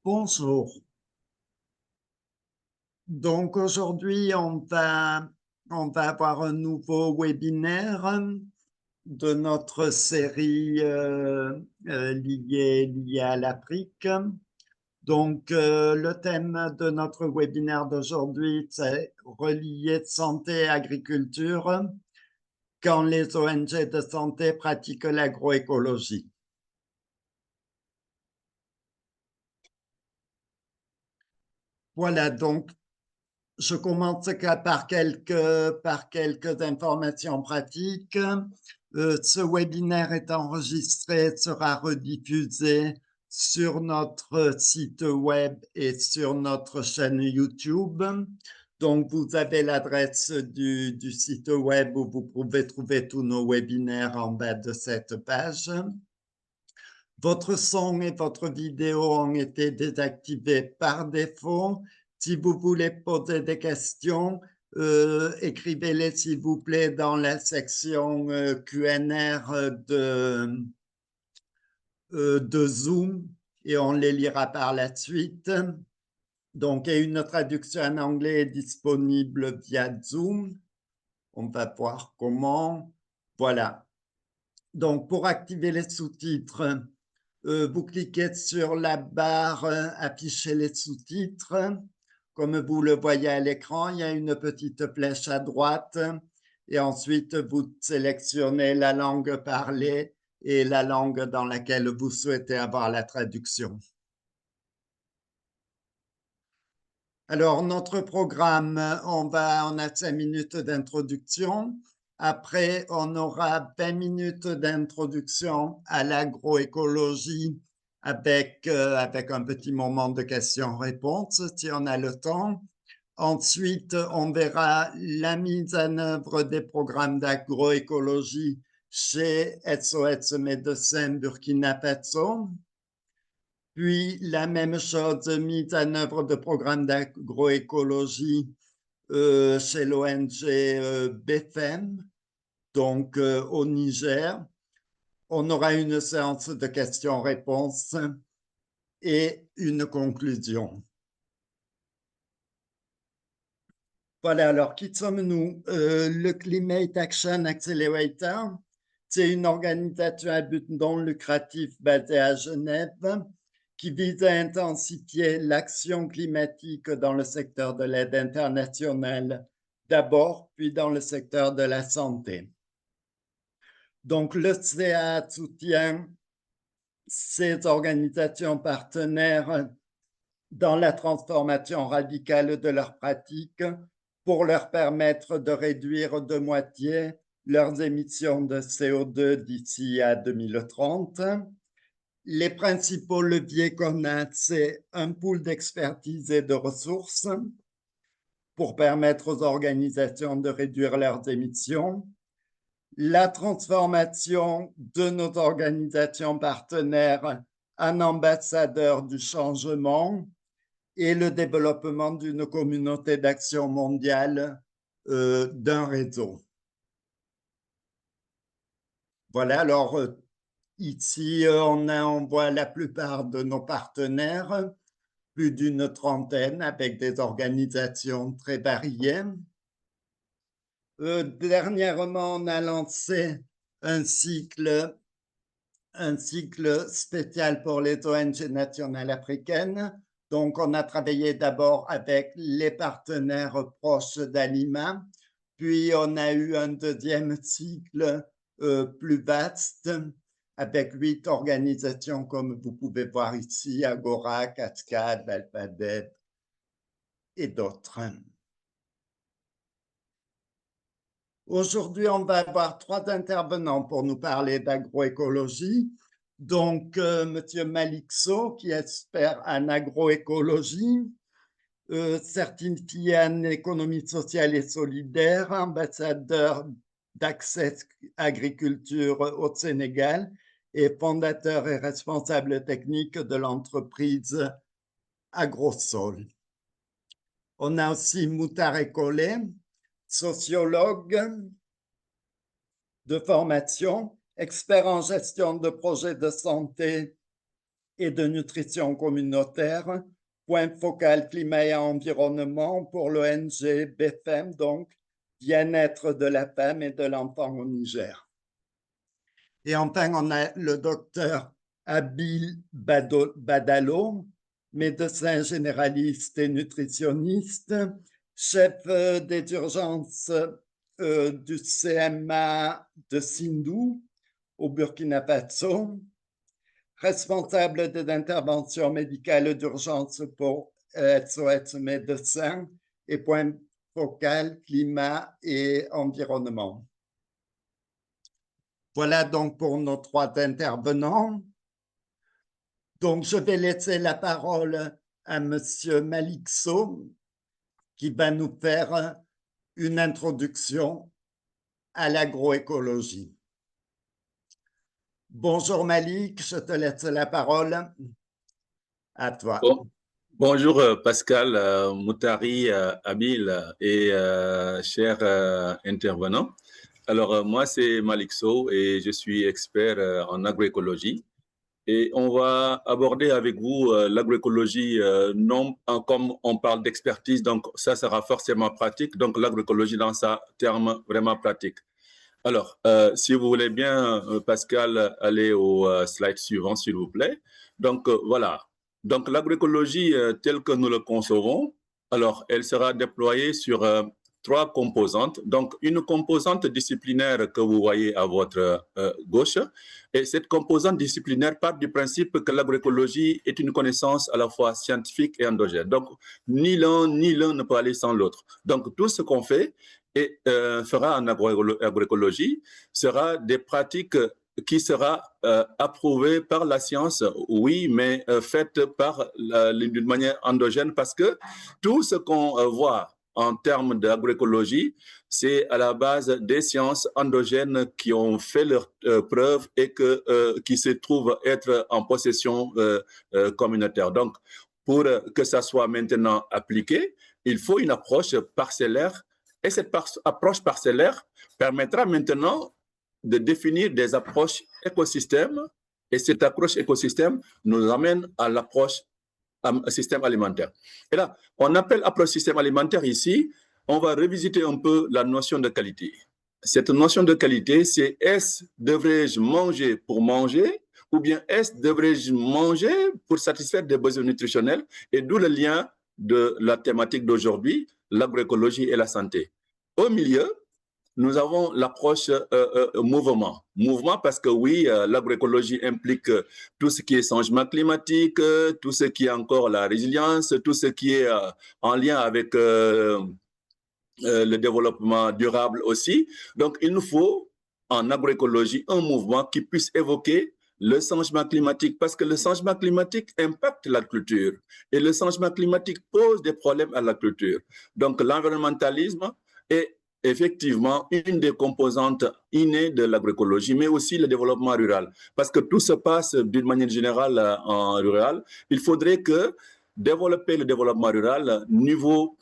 Bonjour. Donc aujourd'hui, on va avoir un nouveau webinaire de notre série liée à l'Afrique. Donc le thème de notre webinaire d'aujourd'hui, c'est relier santé et agriculture quand les ONG de santé pratiquent l'agroécologie. Voilà, donc je commence par quelques informations pratiques. Ce webinaire est enregistré, sera rediffusé sur notre site web et sur notre chaîne YouTube. Donc, vous avez l'adresse du site web où vous pouvez trouver tous nos webinaires en bas de cette page. Votre son et votre vidéo ont été désactivés par défaut. Si vous voulez poser des questions, écrivez-les s'il vous plaît dans la section QNR de Zoom et on les lira par la suite. Donc, et une traduction en anglais est disponible via Zoom. On va voir comment. Voilà. Donc, pour activer les sous-titres, vous cliquez sur la barre afficher les sous-titres. Comme vous le voyez à l'écran, il y a une petite flèche à droite et ensuite vous sélectionnez la langue parlée et la langue dans laquelle vous souhaitez avoir la traduction. Alors, notre programme, on a 5 minutes d'introduction. Après, on aura 20 minutes d'introduction à l'agroécologie avec un petit moment de questions-réponses, si on a le temps. Ensuite, on verra la mise en œuvre des programmes d'agroécologie chez SOS Médecins Burkina Faso. Puis, la même chose, mise en œuvre de programmes d'agroécologie chez l'ONG BFM, donc au Niger. On aura une séance de questions-réponses et une conclusion. Voilà, alors qui sommes-nous? Le Climate Action Accelerator, c'est une organisation à but non lucratif basée à Genève qui vise à intensifier l'action climatique dans le secteur de l'aide internationale d'abord, puis dans le secteur de la santé. Donc, le CA soutient ces organisations partenaires dans la transformation radicale de leurs pratiques pour leur permettre de réduire de moitié leurs émissions de CO2 d'ici à 2030. Les principaux leviers qu'on a, c'est un pool d'expertise et de ressources pour permettre aux organisations de réduire leurs émissions, la transformation de nos organisations partenaires en ambassadeurs du changement et le développement d'une communauté d'action mondiale d'un réseau. Voilà, alors ici, on voit la plupart de nos partenaires, plus d'une trentaine avec des organisations très variées. Dernièrement, on a lancé un cycle spécial pour les ONG nationales africaines. Donc, on a travaillé d'abord avec les partenaires proches d'Alima, puis on a eu un deuxième cycle plus vaste avec 8 organisations, comme vous pouvez voir ici, Agora, Cascade, Alphabet et d'autres. Aujourd'hui, on va avoir 3 intervenants pour nous parler d'agroécologie. Donc, Monsieur Malikso, qui est expert en agroécologie, certifié en économie sociale et solidaire, ambassadeur d'Access Agriculture au Sénégal et fondateur et responsable technique de l'entreprise Agrosol. On a aussi Moutare Collet, sociologue de formation, expert en gestion de projets de santé et de nutrition communautaire, point focal climat et environnement pour l'ONG BFM, donc bien-être de la femme et de l'enfant au Niger. Et enfin, on a le docteur Abil Badalo, médecin généraliste et nutritionniste, chef des urgences du CMA de Sindou au Burkina Faso, responsable des interventions médicales d'urgence pour SOS Médecins et point focal climat et environnement. Voilà donc pour nos 3 intervenants. Donc, je vais laisser la parole à Monsieur Malik Sow, qui va nous faire une introduction à l'agroécologie. Bonjour Malik, je te laisse la parole. À toi. Bon, bonjour Pascal, Moutari, Abil et chers intervenants. Alors, moi, c'est Malik Sow et je suis expert en agroécologie. Et on va aborder avec vous l'agroécologie, non comme on parle d'expertise, donc ça sera forcément pratique. Donc, l'agroécologie dans sa terme vraiment pratique. Alors, si vous voulez bien, Pascal, aller au slide suivant, s'il vous plaît. Donc, voilà. Donc, l'agroécologie telle que nous le concevons, alors, elle sera déployée sur 3 composantes. Donc, une composante disciplinaire que vous voyez à votre gauche. Et cette composante disciplinaire part du principe que l'agroécologie est une connaissance à la fois scientifique et endogène. Donc, ni l'un ne peut aller sans l'autre. Donc, tout ce qu'on fait et fera en agroécologie sera des pratiques qui sera approuvée par la science, oui, mais faite d'une manière endogène, parce que tout ce qu'on voit en termes d'agroécologie, c'est à la base des sciences endogènes qui ont fait leurs preuves et qui se trouvent être en possession communautaire. Donc, pour que ça soit maintenant appliqué, il faut une approche parcellaire. Et cette approche parcellaire permettra maintenant de définir des approches écosystèmes. Et cette approche écosystème nous amène à l'approche système alimentaire. Et là, on appelle approche système alimentaire ici, on va revisiter un peu la notion de qualité. Cette notion de qualité, c'est est-ce devrais-je manger pour manger ou bien est-ce devrais-je manger pour satisfaire des besoins nutritionnels, et d'où le lien de la thématique d'aujourd'hui, l'agroécologie et la santé. Au milieu, nous avons l'approche mouvement. Mouvement parce que oui, l'agroécologie implique tout ce qui est changement climatique, tout ce qui est encore la résilience, tout ce qui est en lien avec le développement durable aussi. Donc, il nous faut en agroécologie un mouvement qui puisse évoquer le changement climatique, parce que le changement climatique impacte la culture et le changement climatique pose des problèmes à la culture. Donc, l'environnementalisme est effectivement une des composantes innées de l'agroécologie, mais aussi le développement rural. Parce que tout se passe d'une manière générale en rural. Il faudrait que développer le développement rural, niveau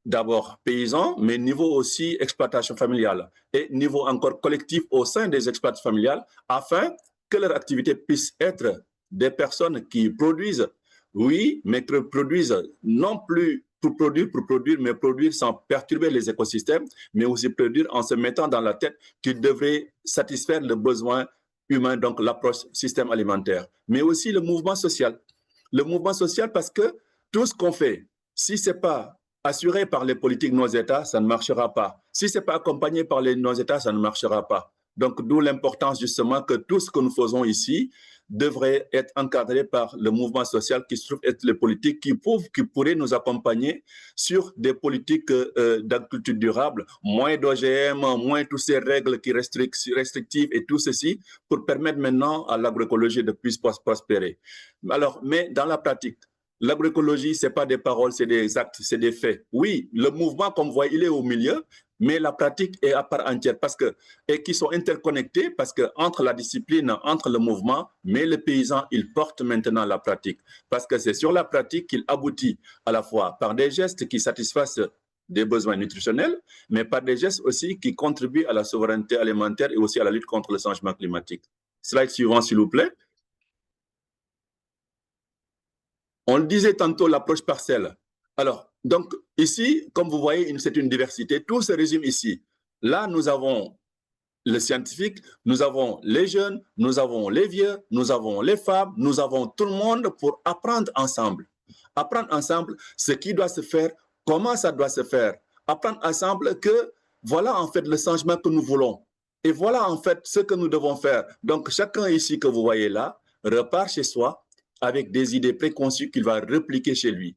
d'abord paysan, mais niveau aussi exploitation familiale et niveau encore collectif au sein des exploitations familiales, afin que leur activité puisse être des personnes qui produisent, oui, mais qui produisent non plus pour produire, mais produire sans perturber les écosystèmes, mais aussi produire en se mettant dans la tête qu'ils devraient satisfaire le besoin humain, donc l'approche système alimentaire, mais aussi le mouvement social. Le mouvement social parce que tout ce qu'on fait, si ce n'est pas assuré par les politiques de nos États, ça ne marchera pas. Si ce n'est pas accompagné par nos États, ça ne marchera pas. Donc, d'où l'importance justement que tout ce que nous faisons ici devrait être encadré par le mouvement social qui se trouve être les politiques qui pourraient nous accompagner sur des politiques d'agriculture durable, moins d'OGM, moins toutes ces règles qui restrictives et tout ceci pour permettre maintenant à l'agroécologie de plus prospérer. Alors, mais dans la pratique, l'agroécologie, ce n'est pas des paroles, c'est des actes, c'est des faits. Oui, le mouvement, comme vous voyez, il est au milieu, mais la pratique est à part entière et qui sont interconnectés parce que entre la discipline, entre le mouvement, mais le paysan, il porte maintenant la pratique. Parce que c'est sur la pratique qu'il aboutit à la fois par des gestes qui satisfassent des besoins nutritionnels, mais par des gestes aussi qui contribuent à la souveraineté alimentaire et aussi à la lutte contre le changement climatique. Slide suivant, s'il vous plaît. On le disait tantôt, l'approche partielle. Alors, donc, ici, comme vous voyez, c'est une diversité. Tout se résume ici. Là, nous avons le scientifique, nous avons les jeunes, nous avons les vieux, nous avons les femmes, nous avons tout le monde pour apprendre ensemble. Apprendre ensemble ce qui doit se faire, comment ça doit se faire. Apprendre ensemble que voilà en fait le changement que nous voulons. Et voilà en fait ce que nous devons faire. Donc chacun ici que vous voyez là repart chez soi avec des idées préconçues qu'il va répliquer chez lui.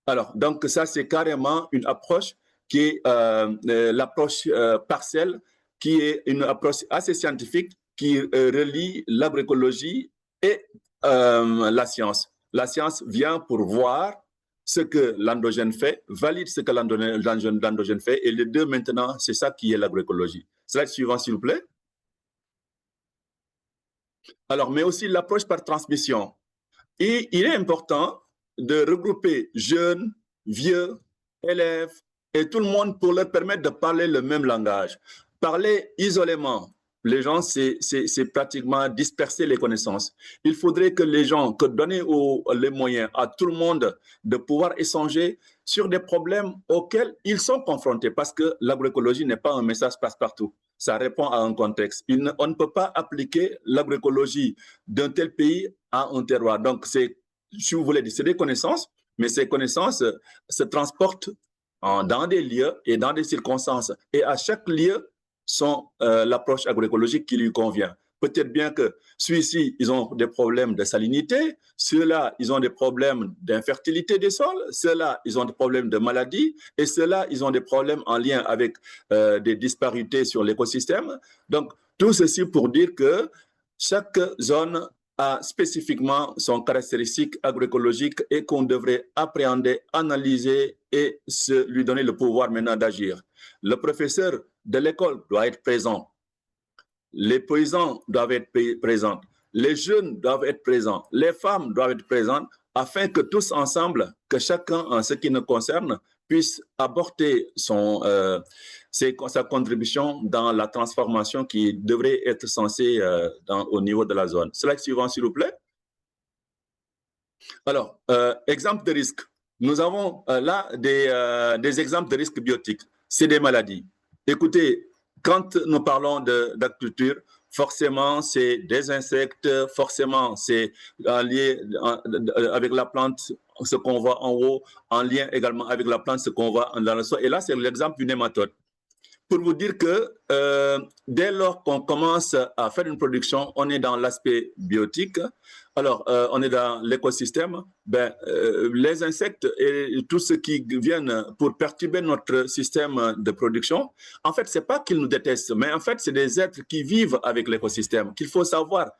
Alors, donc ça c'est carrément une approche qui est l'approche partielle, qui est une approche assez scientifique qui relie l'agroécologie et la science. La science vient pour voir ce que l'endogène fait, valide ce que l'endogène fait, et les deux maintenant, c'est ça qui est l'agroécologie. Slide suivant, s'il vous plaît. Alors, mais aussi l'approche par transmission. Et il est important de regrouper jeunes, vieux, élèves et tout le monde pour leur permettre de parler le même langage. Parler isolément, les gens, c'est pratiquement disperser les connaissances. Il faudrait que les gens, que donner les moyens à tout le monde de pouvoir échanger sur des problèmes auxquels ils sont confrontés, parce que l'agroécologie n'est pas un message passe-partout. Ça répond à un contexte. On ne peut pas appliquer l'agroécologie d'un tel pays à un terroir. Donc, si vous voulez, c'est des connaissances, mais ces connaissances se transportent dans des lieux et dans des circonstances. Et à chaque lieu, sont l'approche agroécologique qui lui convient. Peut-être bien que ceux-ci, ils ont des problèmes de salinité, ceux-là, ils ont des problèmes d'infertilité des sols, ceux-là, ils ont des problèmes de maladies, et ceux-là, ils ont des problèmes en lien avec des disparités sur l'écosystème. Donc, tout ceci pour dire que chaque zone a spécifiquement son caractéristique agroécologique et qu'on devrait appréhender, analyser et lui donner le pouvoir maintenant d'agir. Le professeur de l'école doit être présent. Les paysans doivent être présents. Les jeunes doivent être présents. Les femmes doivent être présentes afin que tous ensemble, que chacun en ce qui nous concerne, puisse apporter sa contribution dans la transformation qui devrait être censée au niveau de la zone. Slide suivant, s'il vous plaît. Alors, exemple de risque. Nous avons là des exemples de risques biotiques. C'est des maladies. Écoutez, quand nous parlons d'agriculture, forcément, c'est des insectes, forcément, c'est lié avec la plante, ce qu'on voit en haut, en lien également avec la plante, ce qu'on voit dans le sol. Et là, c'est l'exemple du nématode. Pour vous dire que dès lors qu'on commence à faire une production, on est dans l'aspect biotique. Alors, on est dans l'écosystème. Les insectes et tout ce qui viennent pour perturber notre système de production, en fait, ce n'est pas qu'ils nous détestent, mais en fait, c'est des êtres qui vivent avec l'écosystème, qu'il faut savoir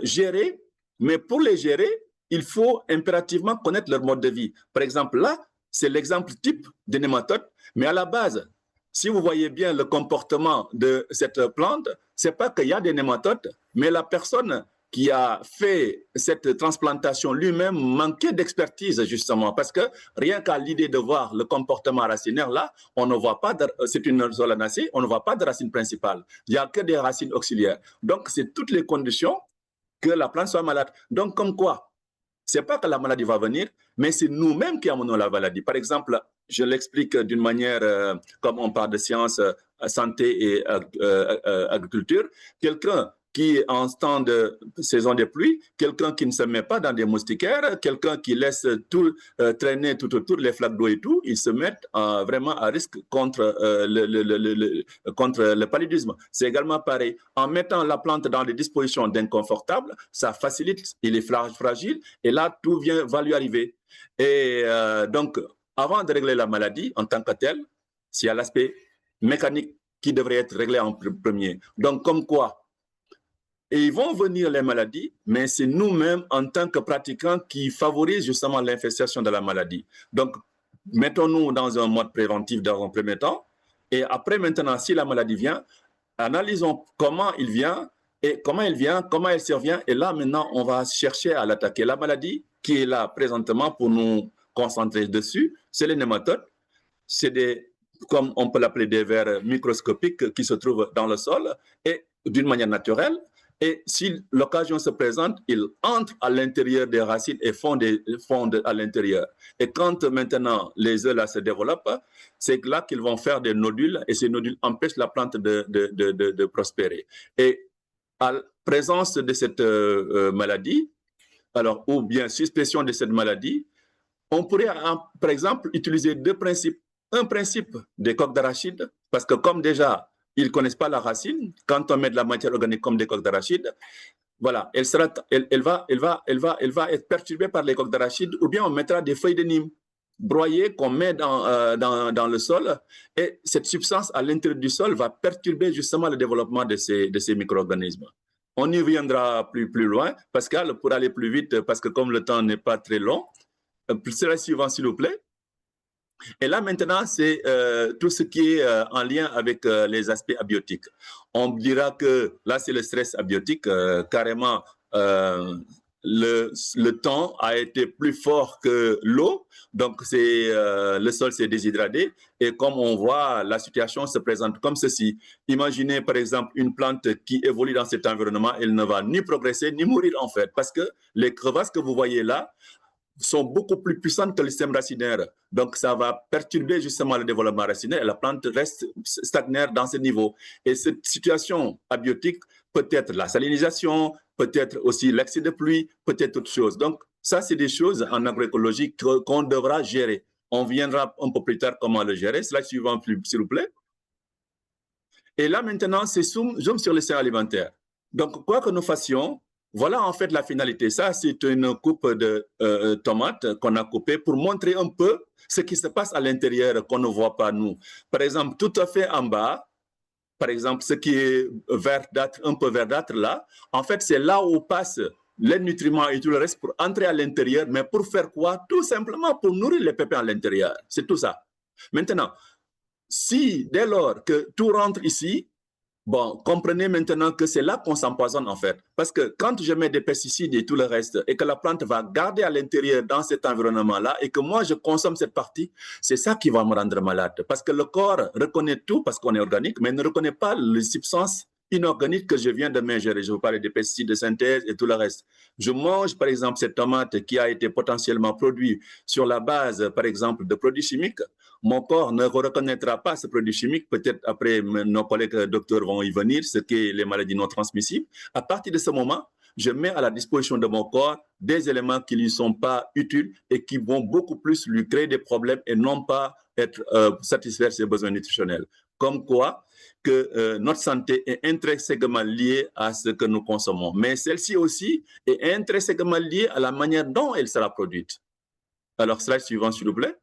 gérer. Mais pour les gérer, il faut impérativement connaître leur mode de vie. Par exemple, là, c'est l'exemple type des nématodes, mais à la base, si vous voyez bien le comportement de cette plante, ce n'est pas qu'il y a des nématodes, mais la personne qui a fait cette transplantation lui-même manquait d'expertise justement, parce que rien qu'à l'idée de voir le comportement racinaire là, on ne voit pas, c'est une solanacée, on ne voit pas de racine principale, il n'y a que des racines auxiliaires. Donc c'est toutes les conditions que la plante soit malade. Donc comme quoi, ce n'est pas que la maladie va venir, mais c'est nous-mêmes qui amenons la maladie. Par exemple, je l'explique d'une manière, comme on parle de sciences, santé et agriculture, quelqu'un qui est en temps de saison des pluies, quelqu'un qui ne se met pas dans des moustiquaires, quelqu'un qui laisse tout traîner tout autour, les flaques d'eau et tout, ils se mettent vraiment à risque contre le paludisme. C'est également pareil. En mettant la plante dans des dispositions d'inconfortable, ça facilite, il est fragile, et là, tout va lui arriver. Et donc, avant de régler la maladie en tant que telle, il y a l'aspect mécanique qui devrait être réglé en premier. Donc, comme quoi, et ils vont venir les maladies, mais c'est nous-mêmes en tant que pratiquants qui favorisent justement l'infestation de la maladie. Donc, mettons-nous dans un mode préventif dans un premier temps, et après maintenant, si la maladie vient, analysons comment il vient, et comment elle vient, comment elle survient, et là maintenant, on va chercher à l'attaquer. La maladie qui est là présentement pour nous concentrer dessus, c'est les nématodes. C'est des, comme on peut l'appeler, des vers microscopiques qui se trouvent dans le sol, et d'une manière naturelle, Et si l'occasion se présente, ils entrent à l'intérieur des racines et fondent à l'intérieur. Et quand maintenant les œufs là se développent, c'est là qu'ils vont faire des nodules et ces nodules empêchent la plante de prospérer. Et à la présence de cette maladie, alors, ou bien suspicion de cette maladie, on pourrait, par exemple, utiliser deux principes. Un principe des coques d'arachide, parce que comme déjà, ils ne connaissent pas la racine, quand on met de la matière organique comme des coques d'arachide, voilà, elle va être perturbée par les coques d'arachide, ou bien on mettra des feuilles de Nîmes broyées qu'on met dans le sol, et cette substance à l'intérieur du sol va perturber justement le développement de ces micro-organismes. On y reviendra plus loin. Pascal, pour aller plus vite, parce que comme le temps n'est pas très long, c'est la suivante, s'il vous plaît. Et là, maintenant, c'est tout ce qui est en lien avec les aspects abiotiques. On dira que là, c'est le stress abiotique. Carrément, le temps a été plus fort que l'eau. Donc, le sol s'est déshydraté. Et comme on voit, la situation se présente comme ceci. Imaginez, par exemple, une plante qui évolue dans cet environnement. Elle ne va ni progresser, ni mourir, en fait. Parce que les crevasses que vous voyez là, sont beaucoup plus puissantes que le système racinaire. Donc, ça va perturber justement le développement racinaire et la plante reste stagnaire dans ce niveau. Et cette situation abiotique peut être la salinisation, peut-être aussi l'excès de pluie, peut-être autre chose. Donc, ça, c'est des choses en agroécologie qu'on devra gérer. On viendra un peu plus tard comment le gérer. Slide suivant, s'il vous plaît. Et là, maintenant, c'est zoom sur les séries alimentaires. Donc, quoi que nous fassions, voilà en fait la finalité. Ça, c'est une coupe de tomates qu'on a coupée pour montrer un peu ce qui se passe à l'intérieur qu'on ne voit pas nous. Par exemple, tout à fait en bas, par exemple, ce qui est verdâtre, un peu verdâtre là, en fait, c'est là où passent les nutriments et tout le reste pour entrer à l'intérieur. Mais pour faire quoi? Tout simplement pour nourrir les pépins à l'intérieur. C'est tout ça. Maintenant, si dès lors que tout rentre ici, bon, comprenez maintenant que c'est là qu'on s'empoisonne en fait. Parce que quand je mets des pesticides et tout le reste, et que la plante va garder à l'intérieur dans cet environnement-là, et que moi je consomme cette partie, c'est ça qui va me rendre malade. Parce que le corps reconnaît tout, parce qu'on est organique, mais ne reconnaît pas les substances inorganiques que je viens de m'ingérer. Je vous parle des pesticides de synthèse et tout le reste. Je mange par exemple cette tomate qui a été potentiellement produite sur la base, par exemple, de produits chimiques. Mon corps ne reconnaîtra pas ce produit chimique. Peut-être après, nos collègues docteurs vont y venir, ce qui est les maladies non transmissibles. À partir de ce moment, je mets à la disposition de mon corps des éléments qui ne lui sont pas utiles et qui vont beaucoup plus lui créer des problèmes et non pas satisfaire ses besoins nutritionnels. Comme quoi que notre santé est intrinsèquement liée à ce que nous consommons. Mais celle-ci aussi est intrinsèquement liée à la manière dont elle sera produite. Alors, slide suivant, s'il vous plaît.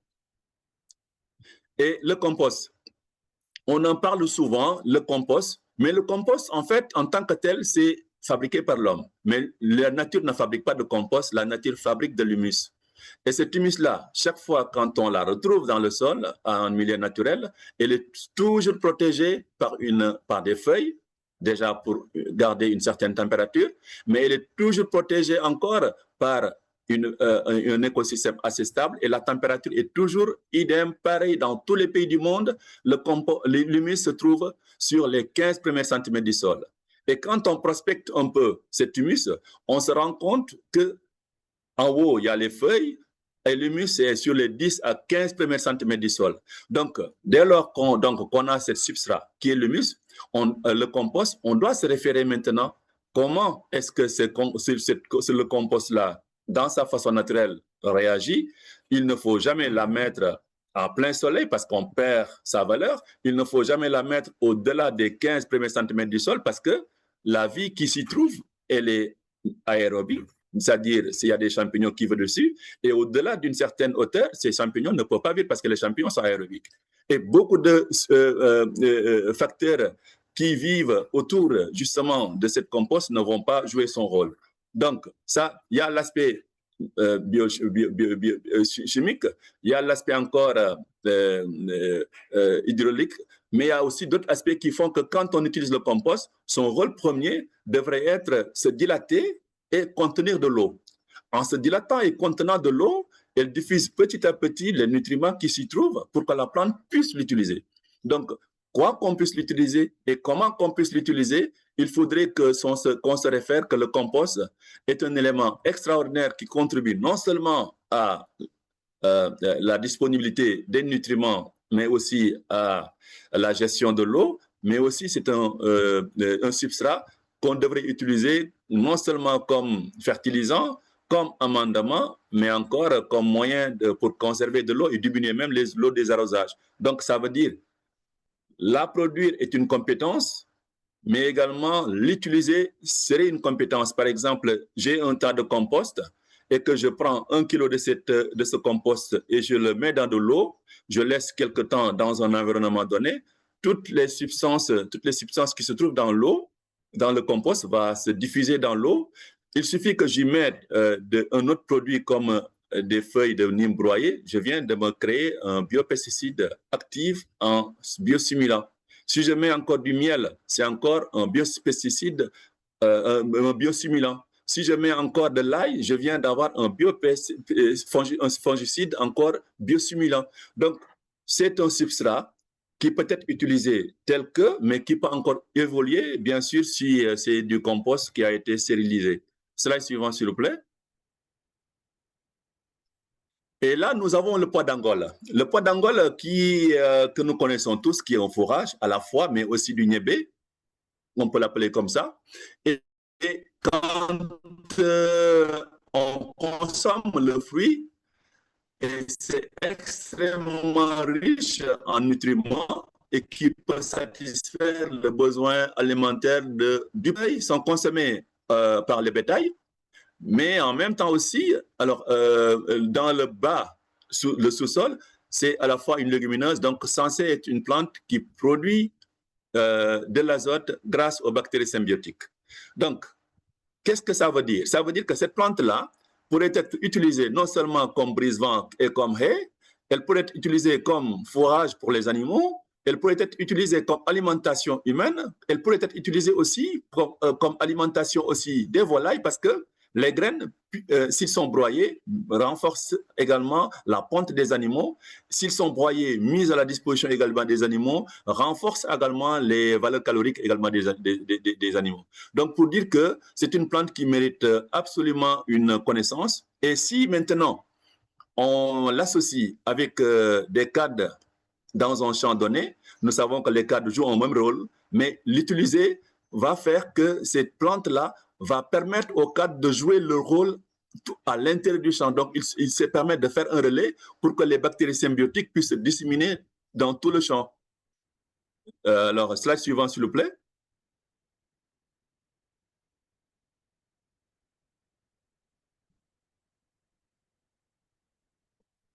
Et le compost. On en parle souvent, le compost, mais le compost, en fait, en tant que tel, c'est fabriqué par l'homme. Mais la nature ne fabrique pas de compost, la nature fabrique de l'humus. Et cet humus-là, chaque fois quand on la retrouve dans le sol, en milieu naturel, elle est toujours protégée par des feuilles, déjà pour garder une certaine température, mais elle est toujours protégée encore par un écosystème assez stable et la température est toujours idem, pareil dans tous les pays du monde. L'humus se trouve sur les 15 premiers centimètres du sol. Et quand on prospecte un peu cet humus, on se rend compte que en haut, il y a les feuilles et l'humus est sur les 10 à 15 premiers centimètres du sol. Donc, dès lors qu'on a cette substrat qui est l'humus, le compost, on doit se référer maintenant comment est-ce que le compost-là, dans sa façon naturelle, réagit. Il ne faut jamais la mettre en plein soleil parce qu'on perd sa valeur. Il ne faut jamais la mettre au-delà des 15 premiers centimètres du sol parce que la vie qui s'y trouve, elle est aérobie. C'est-à-dire s'il y a des champignons qui vivent dessus, et au-delà d'une certaine hauteur, ces champignons ne peuvent pas vivre parce que les champignons sont aérobiques. Et beaucoup de facteurs qui vivent autour justement de cette compost ne vont pas jouer son rôle. Donc, ça, il y a l'aspect chimique, il y a l'aspect encore hydraulique, mais il y a aussi d'autres aspects qui font que quand on utilise le compost, son rôle premier devrait être se dilater et contenir de l'eau. En se dilatant et contenant de l'eau, elle diffuse petit à petit les nutriments qui s'y trouvent pour que la plante puisse l'utiliser. Donc, quoi qu'on puisse l'utiliser et comment qu'on puisse l'utiliser, il faudrait qu'on se réfère que le compost est un élément extraordinaire qui contribue non seulement à la disponibilité des nutriments, mais aussi à la gestion de l'eau, mais aussi c'est un substrat qu'on devrait utiliser non seulement comme fertilisant, comme amendement, mais encore comme moyen pour conserver de l'eau et diminuer même l'eau des arrosages. Donc, ça veut dire la produire est une compétence, mais également l'utiliser serait une compétence. Par exemple, j'ai un tas de compost et que je prends 1 kilo de ce compost et je le mets dans de l'eau, je laisse quelque temps dans un environnement donné, toutes les substances qui se trouvent dans l'eau, dans le compost, vont se diffuser dans l'eau. Il suffit que j'y mette un autre produit comme des feuilles de Nîmes broyées, je viens de me créer un biopesticide actif en biostimulant. Si je mets encore du miel, c'est encore un biopesticide, un biostimulant. Si je mets encore de l'ail, je viens d'avoir un fongicide encore biostimulant. Donc, c'est un substrat qui peut être utilisé tel que, mais qui peut encore évoluer, bien sûr, si c'est du compost qui a été stérilisé. Slide suivant, s'il vous plaît. Et là, nous avons le pois d'Angole. Le pois d'Angole que nous connaissons tous, qui est un fourrage à la fois, mais aussi du niébé, on peut l'appeler comme ça. Et quand on consomme le fruit, c'est extrêmement riche en nutriments et qui peut satisfaire le besoin alimentaire du pays. Ils sont consommés par le bétail. Mais en même temps aussi, alors dans le bas, le sous-sol, c'est à la fois une légumineuse, donc censée être une plante qui produit de l'azote grâce aux bactéries symbiotiques. Donc, qu'est-ce que ça veut dire? Ça veut dire que cette plante-là pourrait être utilisée non seulement comme brise-vent et comme haie, elle pourrait être utilisée comme fourrage pour les animaux, elle pourrait être utilisée comme alimentation humaine, elle pourrait être utilisée aussi comme alimentation aussi des volailles parce que les graines, s'ils sont broyés, renforcent également la ponte des animaux. S'ils sont broyés, mis à la disposition également des animaux, renforcent également les valeurs caloriques également des animaux. Donc, pour dire que c'est une plante qui mérite absolument une connaissance. Et si maintenant, on l'associe avec des cadres dans un champ donné, nous savons que les cadres jouent un même rôle, mais l'utiliser va faire que cette plante-là va permettre aux cadres de jouer leur rôle à l'intérieur du champ. Donc, il se permet de faire un relais pour que les bactéries symbiotiques puissent se disséminer dans tout le champ. Alors, slide suivant, s'il vous plaît.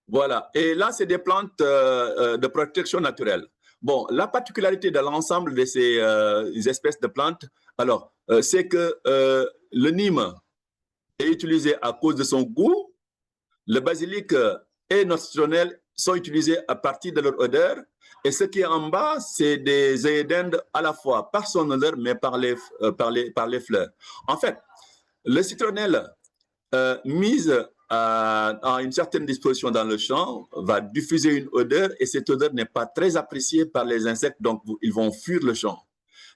Voilà. Et là, c'est des plantes de protection naturelle. Bon, la particularité de l'ensemble de ces espèces de plantes, alors, c'est que le Nîmes est utilisé à cause de son goût, le basilic et notre citronnelle sont utilisés à partir de leur odeur, et ce qui est en bas, c'est des édènes à la fois par son odeur, mais par les fleurs. En fait, le citronnelle mise à une certaine disposition dans le champ va diffuser une odeur et cette odeur n'est pas très appréciée par les insectes, donc ils vont fuir le champ.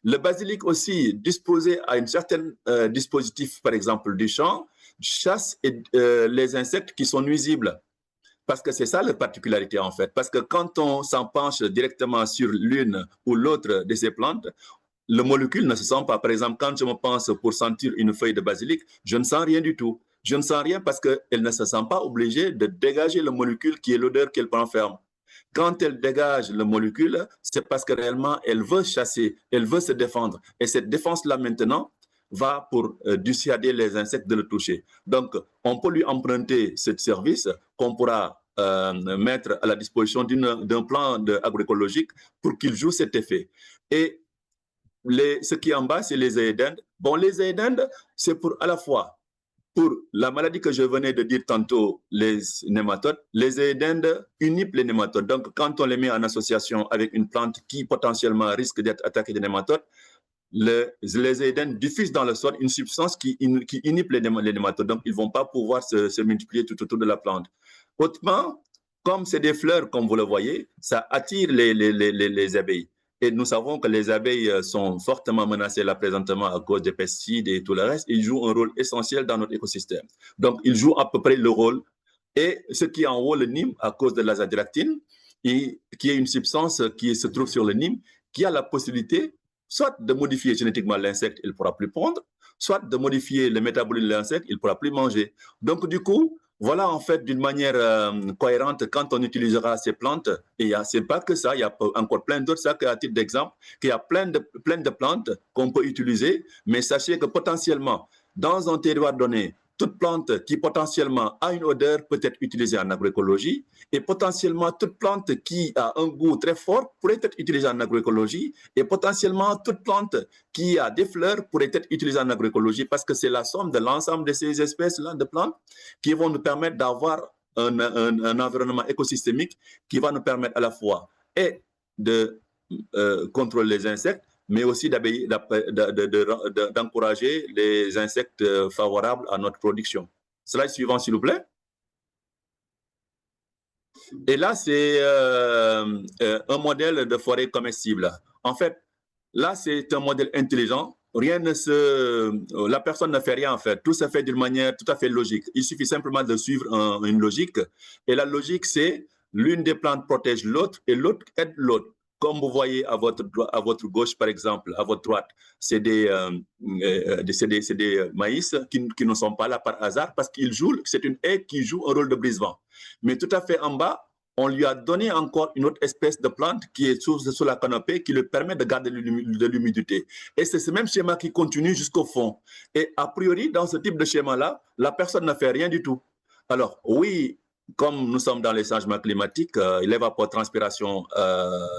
Le basilic aussi, disposé à une certaine dispositif, par exemple du champ, chasse les insectes qui sont nuisibles. Parce que c'est ça la particularité en fait. Parce que quand on s'en penche directement sur l'une ou l'autre de ces plantes, le molécule ne se sent pas. Par exemple, quand je me pense pour sentir une feuille de basilic, je ne sens rien du tout. Je ne sens rien parce qu'elle ne se sent pas obligée de dégager le molécule qui est l'odeur qu'elle renferme. Quand elle dégage le molécule, c'est parce que réellement, elle veut chasser, elle veut se défendre. Et cette défense-là, maintenant, va pour dissuader les insectes de le toucher. Donc, on peut lui emprunter ce service qu'on pourra mettre à la disposition d'un plan agroécologique pour qu'il joue cet effet. Et ce qui est en bas, c'est les édènes. Bon, les édènes, c'est pour à la fois pour la maladie que je venais de dire tantôt, les nématodes, les édènes inhibent les nématodes. Donc, quand on les met en association avec une plante qui potentiellement risque d'être attaquée des nématodes, les édènes diffusent dans le sol une substance qui inhibe les nématodes. Donc, ils ne vont pas pouvoir se multiplier tout autour de la plante. Autrement, comme c'est des fleurs, comme vous le voyez, ça attire les abeilles. et nous savons que les abeilles sont fortement menacées là présentement à cause des pesticides et tout le reste, ils jouent un rôle essentiel dans notre écosystème. Donc, ils jouent à peu près le rôle. Et ce qui est en haut, le Nîmes, à cause de l'azadilactine, qui est une substance qui se trouve sur le Nîmes, qui a la possibilité soit de modifier génétiquement l'insecte, il ne pourra plus pondre, soit de modifier le métabolisme de l'insecte, il ne pourra plus manger. Donc, du coup, voilà, en fait, d'une manière cohérente, quand on utilisera ces plantes, et ce n'est pas que ça, il y a encore plein d'autres, ça, à titre d'exemple, qu'il y a plein de plantes qu'on peut utiliser, mais sachez que potentiellement, dans un territoire donné, toute plante qui potentiellement a une odeur peut être utilisée en agroécologie, et potentiellement toute plante qui a un goût très fort pourrait être utilisée en agroécologie, et potentiellement toute plante qui a des fleurs pourrait être utilisée en agroécologie, parce que c'est la somme de l'ensemble de ces espèces-là de plantes qui vont nous permettre d'avoir un environnement écosystémique qui va nous permettre à la fois et de contrôler les insectes, mais aussi d'encourager les insectes favorables à notre production. Slide suivant, s'il vous plaît. Et là, c'est un modèle de forêt comestible. En fait, là, c'est un modèle intelligent. La personne ne fait rien, en fait. Tout se fait d'une manière tout à fait logique. Il suffit simplement de suivre une logique. Et la logique, c'est l'une des plantes protège l'autre et l'autre aide l'autre. Comme vous voyez à votre gauche, par exemple, à votre droite, c'est des maïs qui ne sont pas là par hasard parce qu'ils jouent, c'est une haie qui joue un rôle de brise-vent. Mais tout à fait en bas, on lui a donné encore une autre espèce de plante qui est sous la canopée, qui lui permet de garder de l'humidité. Et c'est ce même schéma qui continue jusqu'au fond. Et a priori, dans ce type de schéma-là, la personne ne fait rien du tout. Alors, oui, comme nous sommes dans les changements climatiques, l'évapotranspiration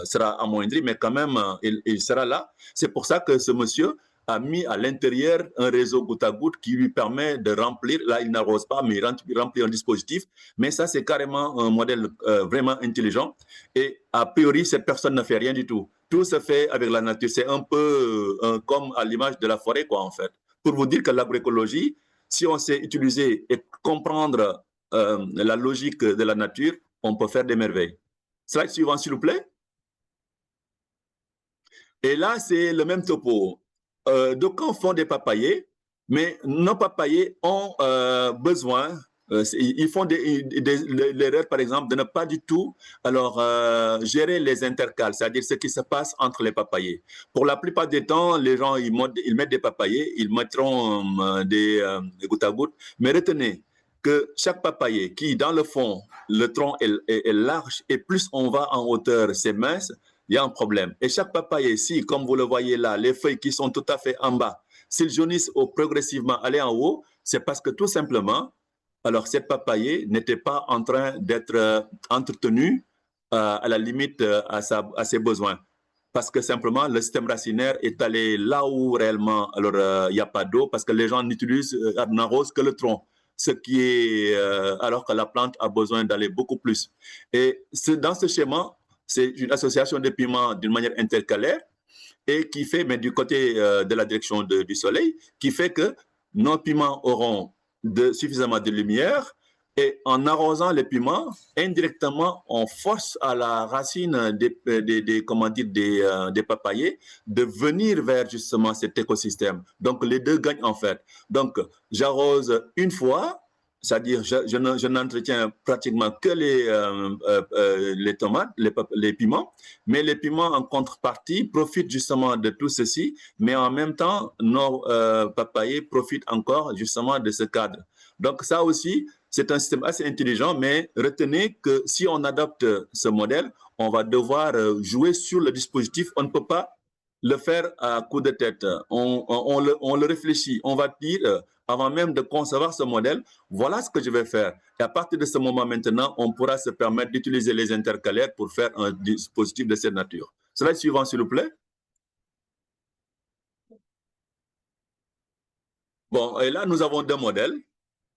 sera amoindrie, mais quand même, il sera là. C'est pour ça que ce monsieur a mis à l'intérieur un réseau goutte à goutte qui lui permet de remplir, là il n'arrose pas, mais il remplit un dispositif. Mais ça, c'est carrément un modèle vraiment intelligent. Et a priori, cette personne ne fait rien du tout. Tout se fait avec la nature. C'est un peu comme à l'image de la forêt, quoi, en fait. Pour vous dire que l'agroécologie, si on sait utiliser et comprendre la logique de la nature, on peut faire des merveilles. Slide suivant, s'il vous plaît. Et là, c'est le même topo. D'aucuns font des papayers, mais nos papayers ont besoin, ils font l'erreur, par exemple, de ne pas du tout gérer les intercales, c'est-à-dire ce qui se passe entre les papayers. Pour la plupart des temps, les gens, ils mettent des papayers, ils mettront des gouttes à gouttes, mais retenez que chaque papayer qui, dans le fond, le tronc est large et plus on va en hauteur, c'est mince, il y a un problème. Et chaque papayer, si, comme vous le voyez là, les feuilles qui sont tout à fait en bas, s'ils jaunissent ou progressivement aller en haut, c'est parce que tout simplement, alors cette papayer n'était pas en train d'être entretenue à la limite à ses besoins. Parce que simplement, le système racinaire est allé là où réellement il n'y a pas d'eau, parce que les gens n'arrosent que le tronc. Ce qui est, alors que la plante a besoin d'aller beaucoup plus. Et dans ce schéma, c'est une association de piments d'une manière intercalaire et qui fait, mais du côté de la direction du soleil, qui fait que nos piments auront suffisamment de lumière et en arrosant les piments, indirectement, on force à la racine des papayers de venir vers justement cet écosystème. Donc, les deux gagnent en fait. Donc, j'arrose une fois, c'est-à-dire je n'entretiens pratiquement que les tomates, les piments, mais les piments en contrepartie profitent justement de tout ceci, mais en même temps, nos papayers profitent encore justement de ce cadre. Donc ça aussi, c'est un système assez intelligent, mais retenez que si on adopte ce modèle, on va devoir jouer sur le dispositif. On ne peut pas le faire à coup de tête. On le réfléchit. On va dire, avant même de concevoir ce modèle, voilà ce que je vais faire. Et à partir de ce moment maintenant, on pourra se permettre d'utiliser les intercalaires pour faire un dispositif de cette nature. Slide suivant, s'il vous plaît. Bon, et là, nous avons deux modèles.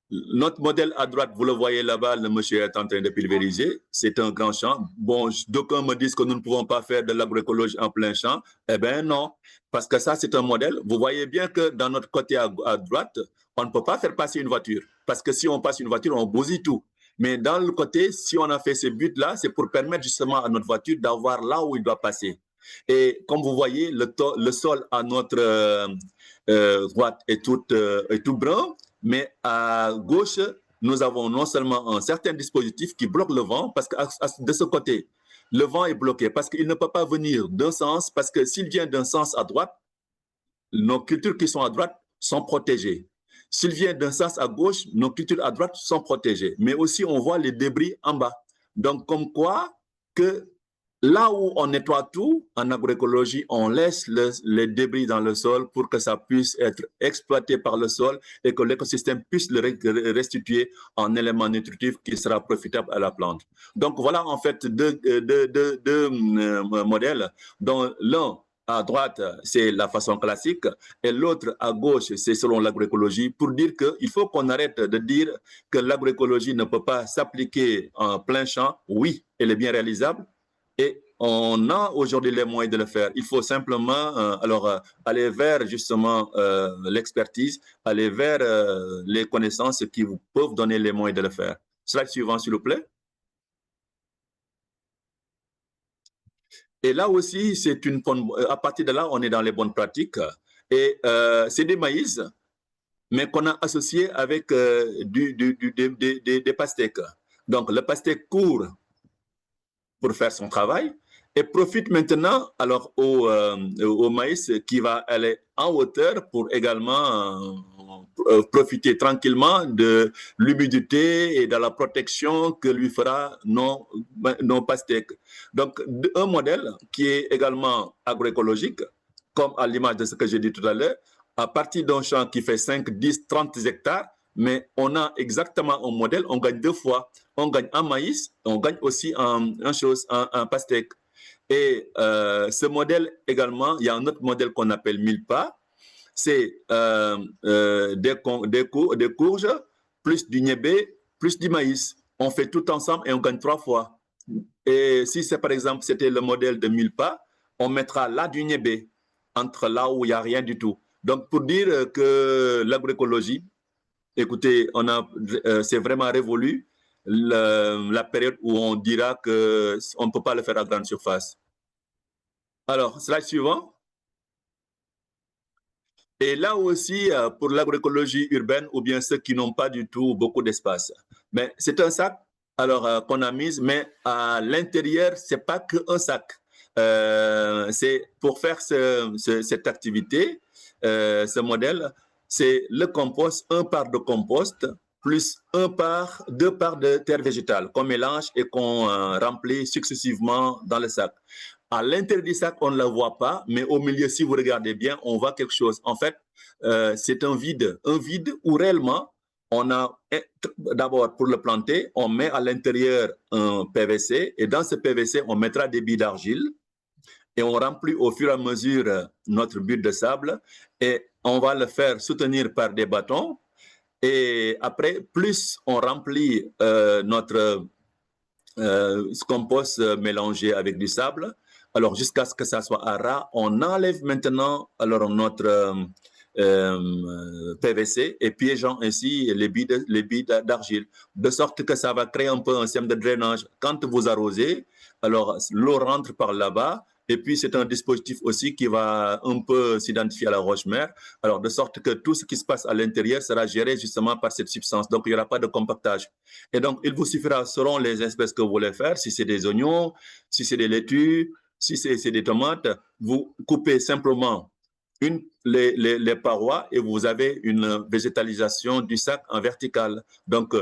Notre modèle à droite, vous le voyez là-bas, le monsieur est en train de pulvériser. C'est un grand champ. Bon, d'aucuns me disent que nous ne pouvons pas faire de l'agroécologie en plein champ. Eh bien non, parce que ça, c'est un modèle. Vous voyez bien que dans notre côté à droite, on ne peut pas faire passer une voiture. Parce que si on passe une voiture, on bousille tout. Mais dans le côté, si on a fait ces buts-là, c'est pour permettre justement à notre voiture d'avoir là où il doit passer. Et comme vous voyez, le sol à notre droite est tout brun, mais à gauche, nous avons non seulement un certain dispositif qui bloque le vent, parce que de ce côté, le vent est bloqué, parce qu'il ne peut pas venir d'un sens, parce que s'il vient d'un sens à droite, nos cultures qui sont à droite sont protégées. S'il vient d'un sens à gauche, nos cultures à droite sont protégées. Mais aussi, on voit les débris en bas. Donc, comme quoi que là où on nettoie tout, en agroécologie, on laisse les débris dans le sol pour que ça puisse être exploité par le sol et que l'écosystème puisse le restituer en élément nutritif qui sera profitable à la plante. Donc, voilà en fait deux modèles dont l'un à droite, c'est la façon classique, et l'autre à gauche, c'est selon l'agroécologie, pour dire qu'il faut qu'on arrête de dire que l'agroécologie ne peut pas s'appliquer en plein champ. Oui, elle est bien réalisable, et on a aujourd'hui les moyens de le faire. Il faut simplement aller vers justement l'expertise, aller vers les connaissances qui vous peuvent donner les moyens de le faire. Slide suivant, s'il vous plaît. Et là aussi, à partir de là, on est dans les bonnes pratiques. Et c'est des maïs, mais qu'on a associé avec des pastèques. Donc, le pastèque court pour faire son travail et profite maintenant alors au maïs qui va aller en hauteur pour également profiter tranquillement de l'humidité et de la protection que lui fera nos pastèques. Donc, un modèle qui est également agroécologique, comme à l'image de ce que j'ai dit tout à l'heure, à partir d'un champ qui fait 5, 10, 30 hectares, mais on a exactement un modèle, on gagne deux fois. On gagne en maïs, on gagne aussi en pastèque. Et ce modèle également, il y a un autre modèle qu'on appelle milpa, c'est des courges, plus du niébé, plus du maïs. On fait tout ensemble et on gagne 3 fois. Et si c'est par exemple, c'était le modèle de milpa, on mettra là du niébé, entre là où il n'y a rien du tout. Donc, pour dire que l'agroécologie, écoutez, c'est vraiment révolu la période où on dira qu'on ne peut pas le faire à grande surface. Alors, slide suivant. Et là aussi, pour l'agroécologie urbaine, ou bien ceux qui n'ont pas du tout beaucoup d'espace, mais c'est un sac qu'on a mis, mais à l'intérieur, ce n'est pas qu'un sac. C'est pour faire cette activité, ce modèle, c'est le compost, un part de compost, plus deux parts de terre végétale qu'on mélange et qu'on remplit successivement dans le sac. À l'intérieur du sac, on ne la voit pas, mais au milieu, si vous regardez bien, on voit quelque chose. En fait, c'est un vide où réellement, on a d'abord pour le planter, on met à l'intérieur un PVC et dans ce PVC, on mettra des billes d'argile et on remplit au fur et à mesure notre butte de sable et on va le faire soutenir par des bâtons. Et après, plus on remplit notre compost mélangé avec du sable, alors jusqu'à ce que ça soit à ras, on enlève maintenant alors notre PVC et piégeant ainsi les billes d'argile, de sorte que ça va créer un peu un système de drainage. Quand vous arrosez, alors l'eau rentre par là-bas, et puis c'est un dispositif aussi qui va un peu s'identifier à la roche-mère, alors de sorte que tout ce qui se passe à l'intérieur sera géré justement par cette substance. Donc il n'y aura pas de compactage. Et donc il vous suffira, selon les espèces que vous voulez faire, si c'est des oignons, si c'est des laitues, si c'est des tomates, vous coupez simplement les parois et vous avez une végétalisation du sac en vertical. Donc,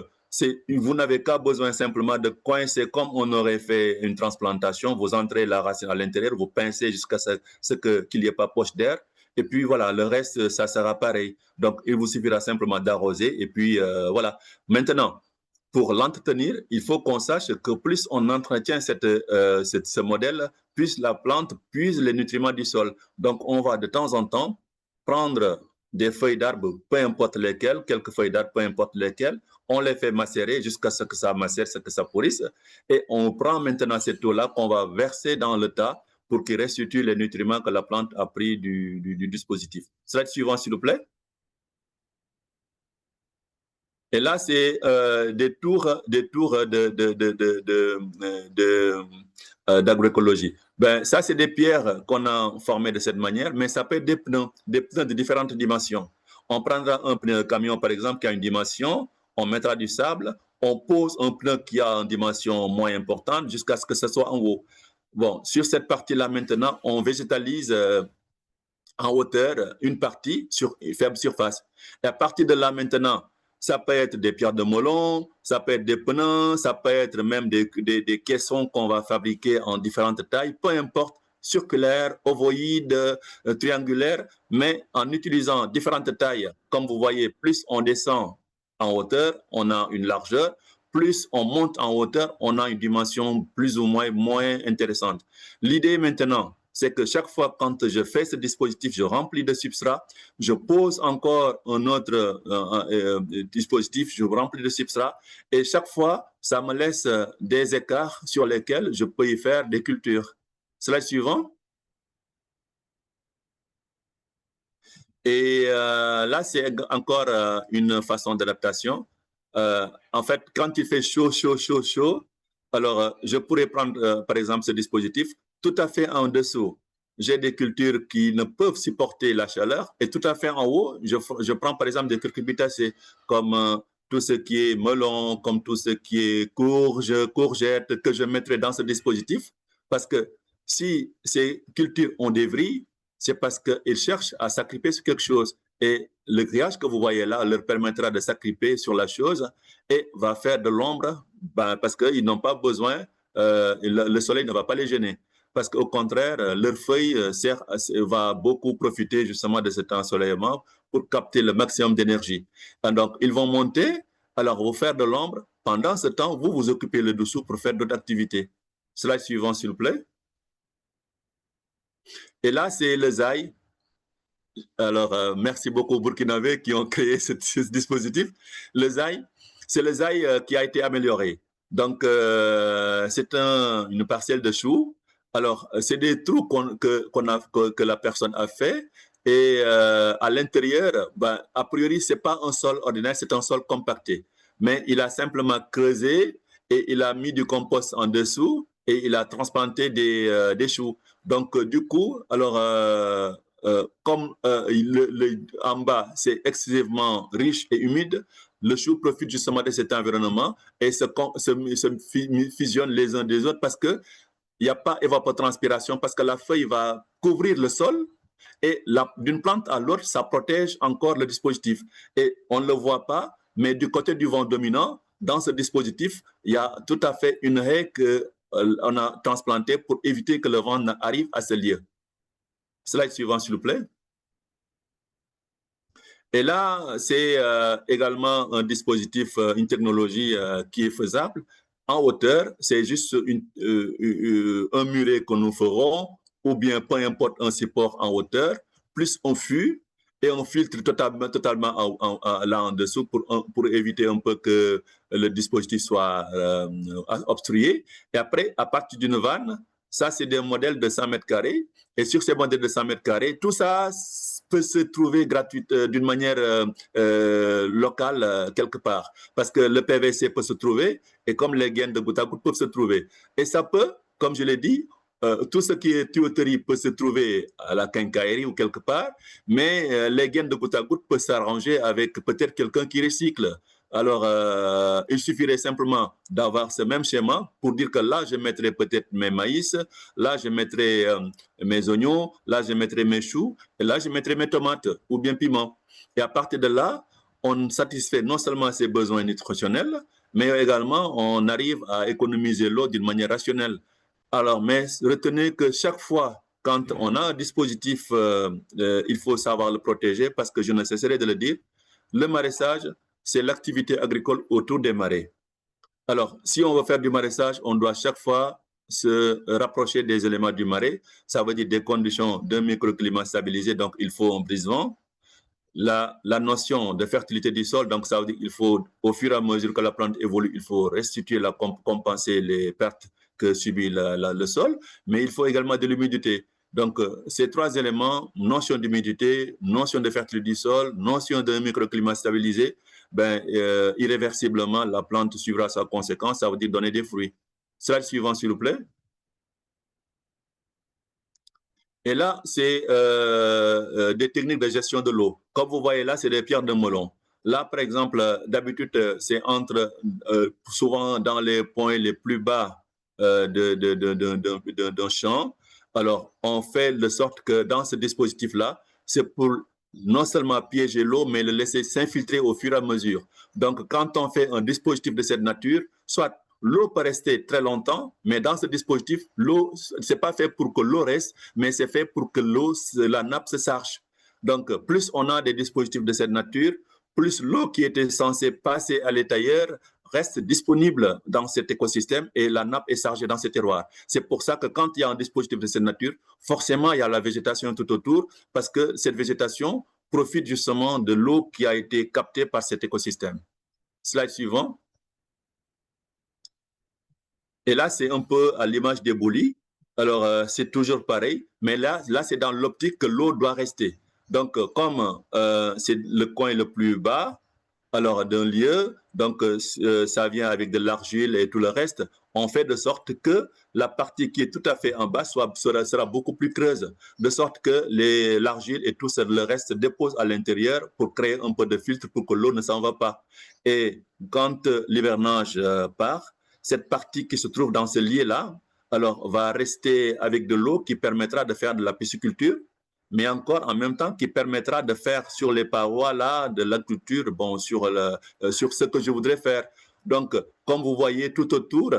vous n'avez qu'à besoin simplement de coincer comme on aurait fait une transplantation. Vous entrez la racine à l'intérieur, vous pincez jusqu'à ce qu'il n'y ait pas poche d'air. Et puis voilà, le reste, ça sera pareil. Donc, il vous suffira simplement d'arroser. Et puis voilà. Maintenant, pour l'entretenir, il faut qu'on sache que plus on entretient ce modèle, plus la plante puise les nutriments du sol. Donc, on va de temps en temps prendre des feuilles d'arbre, peu importe lesquelles, quelques feuilles d'arbre, peu importe lesquelles, on les fait macérer jusqu'à ce que ça macère, ce que ça pourrisse. Et on prend maintenant cette eau-là qu'on va verser dans le tas pour qu'il restitue les nutriments que la plante a pris du dispositif. Slide suivant, s'il vous plaît. Et là, c'est des tours d'agroécologie. Ben, ça, c'est des pierres qu'on a formées de cette manière, mais ça peut être des pneus de différentes dimensions. On prendra un pneu de camion, par exemple, qui a une dimension, on mettra du sable, on pose un pneu qui a une dimension moins importante jusqu'à ce que ce soit en haut. Bon, sur cette partie-là, maintenant, on végétalise en hauteur une partie sur faible surface. Et à partir de là, maintenant, ça peut être des pierres de molon, ça peut être des pneus, ça peut être même des caissons qu'on va fabriquer en différentes tailles, peu importe, circulaires, ovoïdes, triangulaires, mais en utilisant différentes tailles. Comme vous voyez, plus on descend en hauteur, on a une largeur, plus on monte en hauteur, on a une dimension plus ou moins intéressante. L'idée maintenant, c'est que chaque fois quand je fais ce dispositif, je remplis de substrat, je pose encore un autre dispositif, je remplis de substrat, et chaque fois, ça me laisse des écarts sur lesquels je peux y faire des cultures. Slide suivant. Et là, c'est encore une façon d'adaptation. En fait, quand il fait chaud, alors je pourrais prendre, par exemple, ce dispositif tout à fait en dessous. J'ai des cultures qui ne peuvent supporter la chaleur et tout à fait en haut, je prends par exemple des cucurbitacées comme tout ce qui est melon, comme tout ce qui est courgettes que je mettrai dans ce dispositif parce que si ces cultures ont des vrilles, c'est parce qu'ils cherchent à s'agripper sur quelque chose. Et le grillage que vous voyez là leur permettra de s'agripper sur la chose et va faire de l'ombre parce qu'ils n'ont pas besoin, le soleil ne va pas les gêner. Parce qu'au contraire, leur feuille va beaucoup profiter justement de cet ensoleillement pour capter le maximum d'énergie. Donc, ils vont monter, alors vous faire de l'ombre. Pendant ce temps, vous vous occupez le dessous pour faire d'autres activités. Slide suivant, s'il vous plaît. Et là, c'est le ZAI. Alors, merci beaucoup aux Burkinabés qui ont créé ce dispositif. Le ZAI, c'est le ZAI qui a été amélioré. Donc, c'est une parcelle de choux. Alors, c'est des trous que la personne a fait. Et à l'intérieur, a priori, ce n'est pas un sol ordinaire, c'est un sol compacté. Mais il a simplement creusé et il a mis du compost en dessous et il a transplanté des choux. Donc, du coup, alors, comme en bas, c'est excessivement riche et humide, le chou profite justement de cet environnement et se fusionne les uns des autres parce qu'il n'y a pas évapotranspiration, parce que la feuille va couvrir le sol et d'une plante à l'autre, ça protège encore le dispositif. Et on ne le voit pas, mais du côté du vent dominant, dans ce dispositif, il y a tout à fait une haie qu'on a transplantée pour éviter que le vent n'arrive à ce lieu. Slide suivant, s'il vous plaît. Et là, c'est également un dispositif, une technologie qui est faisable. En hauteur, c'est juste un muret que nous ferons, ou bien, peu importe, un support en hauteur, plus on fût, et on filtre totalement là en dessous pour éviter un peu que le dispositif soit obstrué. Et après, à partir d'une vanne, ça, c'est des modèles de 100 mètres carrés. Et sur ces modèles de 100 mètres carrés, tout ça peut se trouver gratuite d'une manière locale quelque part. Parce que le PVC peut se trouver et comme les gaines de goutte à goutte peuvent se trouver. Et ça peut, comme je l'ai dit, tout ce qui est tuyauterie peut se trouver à la quincaillerie ou quelque part, mais les gaines de goutte à goutte peuvent s'arranger avec peut-être quelqu'un qui recycle. Alors, il suffirait simplement d'avoir ce même schéma pour dire que là, je mettrai peut-être mes maïs, là, je mettrai mes oignons, là, je mettrai mes choux, et là, je mettrai mes tomates ou bien piments. Et à partir de là, on satisfait non seulement ses besoins nutritionnels, mais également, on arrive à économiser l'eau d'une manière rationnelle. Alors, mais retenez que chaque fois, quand on a un dispositif, il faut savoir le protéger parce que je ne cesserai de le dire, le maraîchage, c'est l'activité agricole autour des marais. Alors, si on veut faire du maraîchage, on doit chaque fois se rapprocher des éléments du marais. Ça veut dire des conditions d'un microclimat stabilisé, donc il faut un brise-vent. La notion de fertilité du sol, donc ça veut dire qu'il faut, au fur et à mesure que la plante évolue, il faut restituer, compenser les pertes que subit le sol, mais il faut également de l'humidité. Donc, ces trois éléments, notion d'humidité, notion de fertilité du sol, notion d'un microclimat stabilisé, irréversiblement, la plante suivra sa conséquence, ça veut dire donner des fruits. Slide suivant, s'il vous plaît. Et là, c'est des techniques de gestion de l'eau. Comme vous voyez là, c'est des pierres de melon. Là, par exemple, d'habitude, c'est souvent dans les points les plus bas d'un champ. Alors, on fait de sorte que dans ce dispositif-là, c'est pour non seulement piéger l'eau, mais le laisser s'infiltrer au fur et à mesure. Donc, quand on fait un dispositif de cette nature, soit l'eau peut rester très longtemps, mais dans ce dispositif, l'eau, c'est pas fait pour que l'eau reste, mais c'est fait pour que la nappe se charge. Donc, plus on a des dispositifs de cette nature, plus l'eau qui était censée passer à l'étayeur reste disponible dans cet écosystème et la nappe est chargée dans ce terroir. C'est pour ça que quand il y a un dispositif de cette nature, forcément, il y a la végétation tout autour parce que cette végétation profite justement de l'eau qui a été captée par cet écosystème. Slide suivant. Et là, c'est un peu à l'image des boulis. Alors, c'est toujours pareil, mais là c'est dans l'optique que l'eau doit rester. Donc, comme c'est le coin le plus bas, alors d'un lieu, donc ça vient avec de l'argile et tout le reste, on fait de sorte que la partie qui est tout à fait en bas sera beaucoup plus creuse, de sorte que l'argile et tout le reste se dépose à l'intérieur pour créer un peu de filtre pour que l'eau ne s'en va pas. Et quand l'hivernage part, cette partie qui se trouve dans ce lieu-là, alors va rester avec de l'eau qui permettra de faire de la pisciculture, mais encore en même temps qui permettra de faire sur les parois là de l'agriculture, bon, sur ce que je voudrais faire. Donc, comme vous voyez tout autour,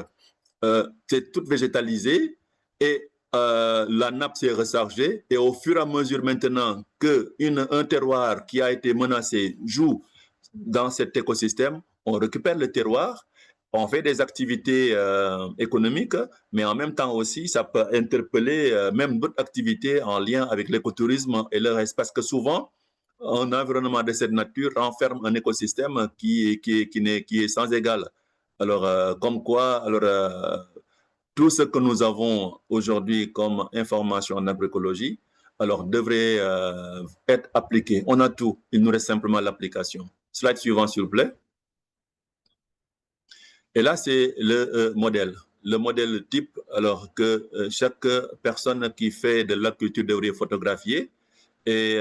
c'est tout végétalisé et la nappe s'est rechargée. Et au fur et à mesure maintenant qu'un terroir qui a été menacé joue dans cet écosystème, on récupère le terroir, on fait des activités économiques, mais en même temps aussi, ça peut interpeller même d'autres activités en lien avec l'écotourisme et le reste. Parce que souvent, un environnement de cette nature renferme un écosystème qui est sans égal. Alors, comme quoi, tout ce que nous avons aujourd'hui comme information en agroécologie, alors devrait être appliqué. On a tout, il nous reste simplement l'application. Slide suivant, s'il vous plaît. Et là, c'est le modèle type, alors que chaque personne qui fait de l'agriculture devrait photographier et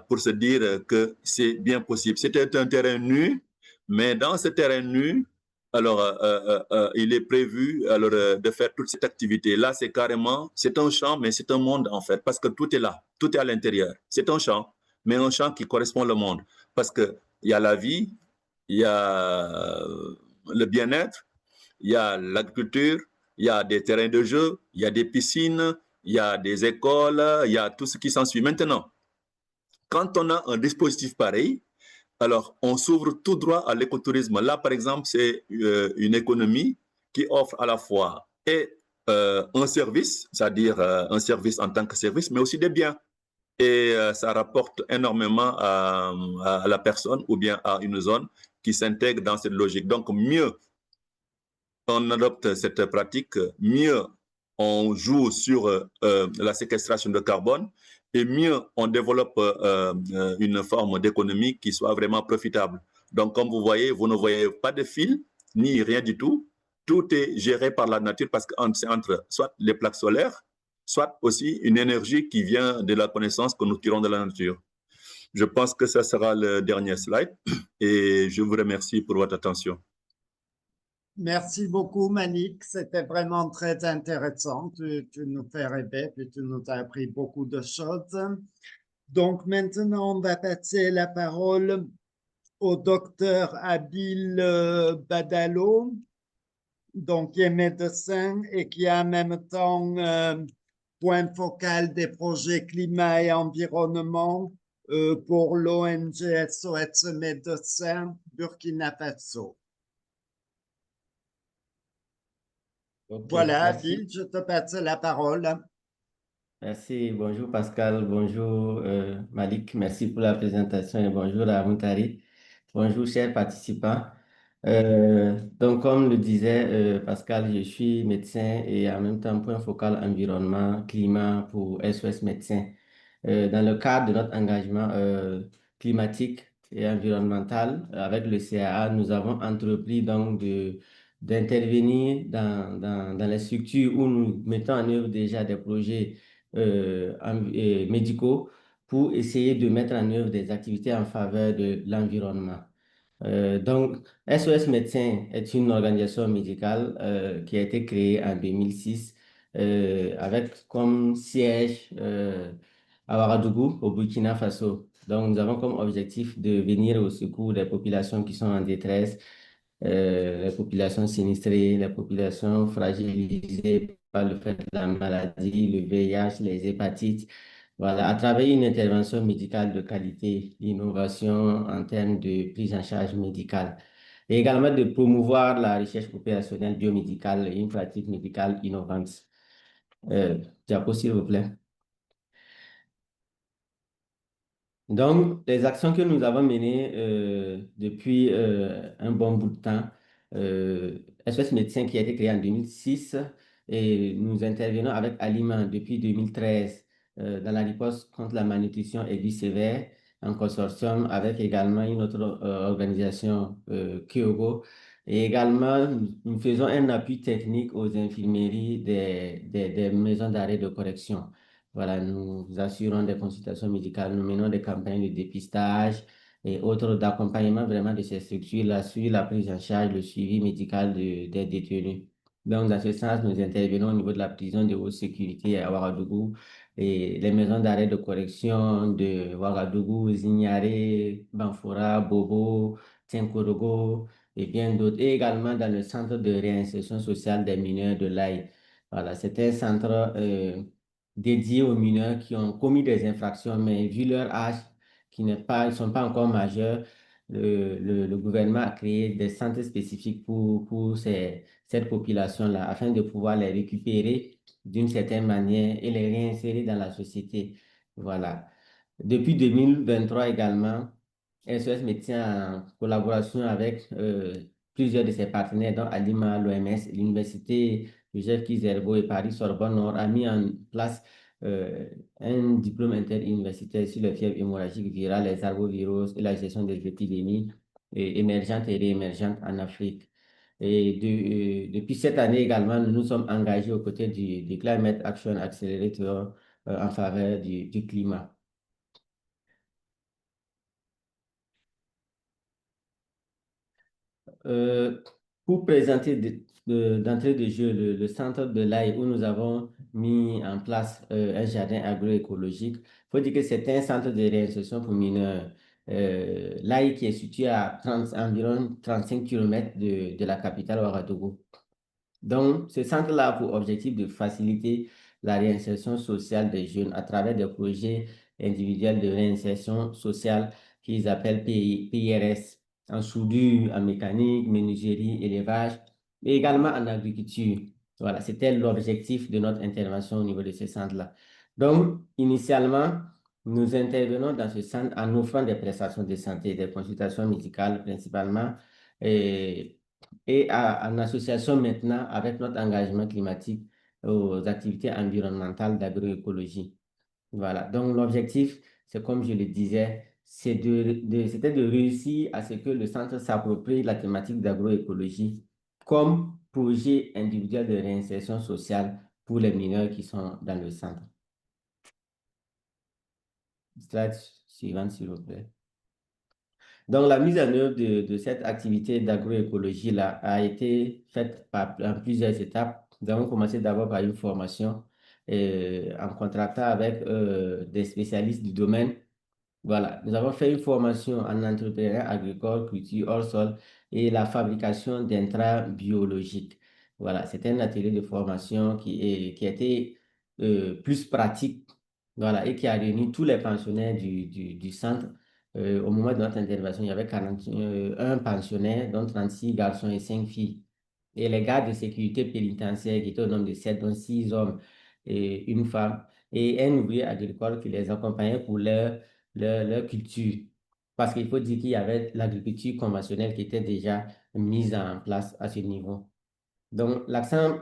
pour se dire que c'est bien possible. C'était un terrain nu, mais dans ce terrain nu, alors il est prévu alors de faire toute cette activité. Là, c'est un champ, mais c'est un monde en fait, parce que tout est là, tout est à l'intérieur. C'est un champ, mais un champ qui correspond au monde, parce que il y a la vie, il y a le bien-être, il y a l'agriculture, il y a des terrains de jeu, il y a des piscines, il y a des écoles, il y a tout ce qui s'ensuit. Maintenant, quand on a un dispositif pareil, alors on s'ouvre tout droit à l'écotourisme. Là, par exemple, c'est une économie qui offre à la fois un service, c'est-à-dire un service en tant que service, mais aussi des biens. Et ça rapporte énormément à la personne ou bien à une zone qui s'intègre dans cette logique. Donc, mieux on adopte cette pratique, mieux on joue sur la séquestration de carbone et mieux on développe une forme d'économie qui soit vraiment profitable. Donc, comme vous voyez, vous ne voyez pas de fil ni rien du tout. Tout est géré par la nature parce que c'est entre soit les plaques solaires, soit aussi une énergie qui vient de la connaissance que nous tirons de la nature. Je pense que ça sera le dernier slide et je vous remercie pour votre attention. Merci beaucoup, Malik. C'était vraiment très intéressant. Tu nous fais rêver, puis tu nous as appris beaucoup de choses. Donc maintenant, on va passer la parole au docteur Adil Badalo, donc qui est médecin et qui est en même temps point focal des projets climat et environnement pour l'ONG SOS Médecins Burkina Faso. Ok, Voilà, merci. Adil, je te passe la parole. Merci. Bonjour Pascal, bonjour Malik. Merci pour la présentation et bonjour à Moutari. Bonjour chers participants. Donc comme le disait Pascal, je suis médecin et en même temps point focal environnement, climat pour SOS Médecins. Dans le cadre de notre engagement climatique et environnemental avec le CAA, nous avons entrepris donc d'intervenir dans les structures où nous mettons en œuvre déjà des projets médicaux pour essayer de mettre en œuvre des activités en faveur de l'environnement. Donc, SOS Médecins est une organisation médicale qui a été créée en 2006 avec comme siège à Ouagadougou, au Burkina Faso. Donc, nous avons comme objectif de venir au secours des populations qui sont en détresse, les populations sinistrées, les populations fragilisées par le fait de la maladie, le VIH, les hépatites. Voilà, à travers une intervention médicale de qualité, l'innovation en termes de prise en charge médicale, et également de promouvoir la recherche opérationnelle biomédicale et une pratique médicale innovante. Diapo, s'il vous plaît. Donc, les actions que nous avons menées depuis un bon bout de temps, SOS Médecins qui a été créé en 2006 et nous intervenons avec Aliment depuis 2013 dans la riposte contre la malnutrition aiguë sévère en consortium avec également une autre organisation, Kyogo. Et également, nous faisons un appui technique aux infirmeries des maisons d'arrêt de correction. Voilà, nous assurons des consultations médicales, nous menons des campagnes de dépistage et autres d'accompagnement vraiment de ces structures-là sur la prise en charge, le suivi médical des détenus. Donc, dans ce sens, nous intervenons au niveau de la prison de haute sécurité à Ouagadougou et les maisons d'arrêt de correction de Ouagadougou, Zignaré, Banfora, Bobo, Tinkorogo et bien d'autres. Et également dans le centre de réinsertion sociale des mineurs de l'Aïe. Voilà, c'est un centre dédié aux mineurs qui ont commis des infractions, mais vu leur âge, qui n'est pas, ils ne sont pas encore majeurs, le gouvernement a créé des centres spécifiques pour cette population-là, afin de pouvoir les récupérer d'une certaine manière et les réinsérer dans la société. Voilà. Depuis 2023 également, SOS Médecins, en collaboration avec plusieurs de ses partenaires, dont Alima, l'OMS, l'Université Joseph Kizerbo et Paris-Sorbonne Nord, a mis en place un diplôme interuniversitaire sur les fièvres hémorragiques virales, les arbovirus et la gestion des épidémies émergentes et réémergentes en Afrique. Et depuis cette année également, nous nous sommes engagés aux côtés du Climate Action Accelerator en faveur du climat. Euh, pour présenter d'entrée de jeu le centre de l'Aïe où nous avons mis en place un jardin agroécologique, il faut dire que c'est un centre de réinsertion pour mineurs. L'Aïe qui est situé à environ 35 km de la capitale Ouagadougou. Donc, ce centre-là a pour objectif de faciliter la réinsertion sociale des jeunes à travers des projets individuels de réinsertion sociale qu'ils appellent PIRS, en soudure, en mécanique, menuiserie, élevage, mais également en agriculture. Voilà, c'était l'objectif de notre intervention au niveau de ce centre-là. Donc, initialement, nous intervenons dans ce centre en offrant des prestations de santé, des consultations médicales principalement, et en association maintenant avec notre engagement climatique aux activités environnementales d'agroécologie. Voilà. Donc, l'objectif, c'est comme je le disais, c'était de réussir à ce que le centre s'approprie la thématique d'agroécologie comme projet individuel de réinsertion sociale pour les mineurs qui sont dans le centre. Slide suivante, s'il vous plaît. Donc, la mise en œuvre de cette activité d'agroécologie-là a été faite en plusieurs étapes. Nous avons commencé d'abord par une formation en contractant avec des spécialistes du domaine. Voilà, nous avons fait une formation en entrepreneuriat agricole, culture hors sol et la fabrication d'intrants biologiques. Voilà, c'était un atelier de formation qui a été plus pratique, voilà, et qui a réuni tous les pensionnaires du centre. Au moment de notre intervention, il y avait 41 pensionnaires, dont 36 garçons et 5 filles. Et les gardes de sécurité pénitentiaire qui étaient au nombre de 7, dont 6 hommes et une femme, et un ouvrier agricole qui les accompagnait pour leur culture. Parce qu'il faut dire qu'il y avait l'agriculture conventionnelle qui était déjà mise en place à ce niveau. Donc, l'accent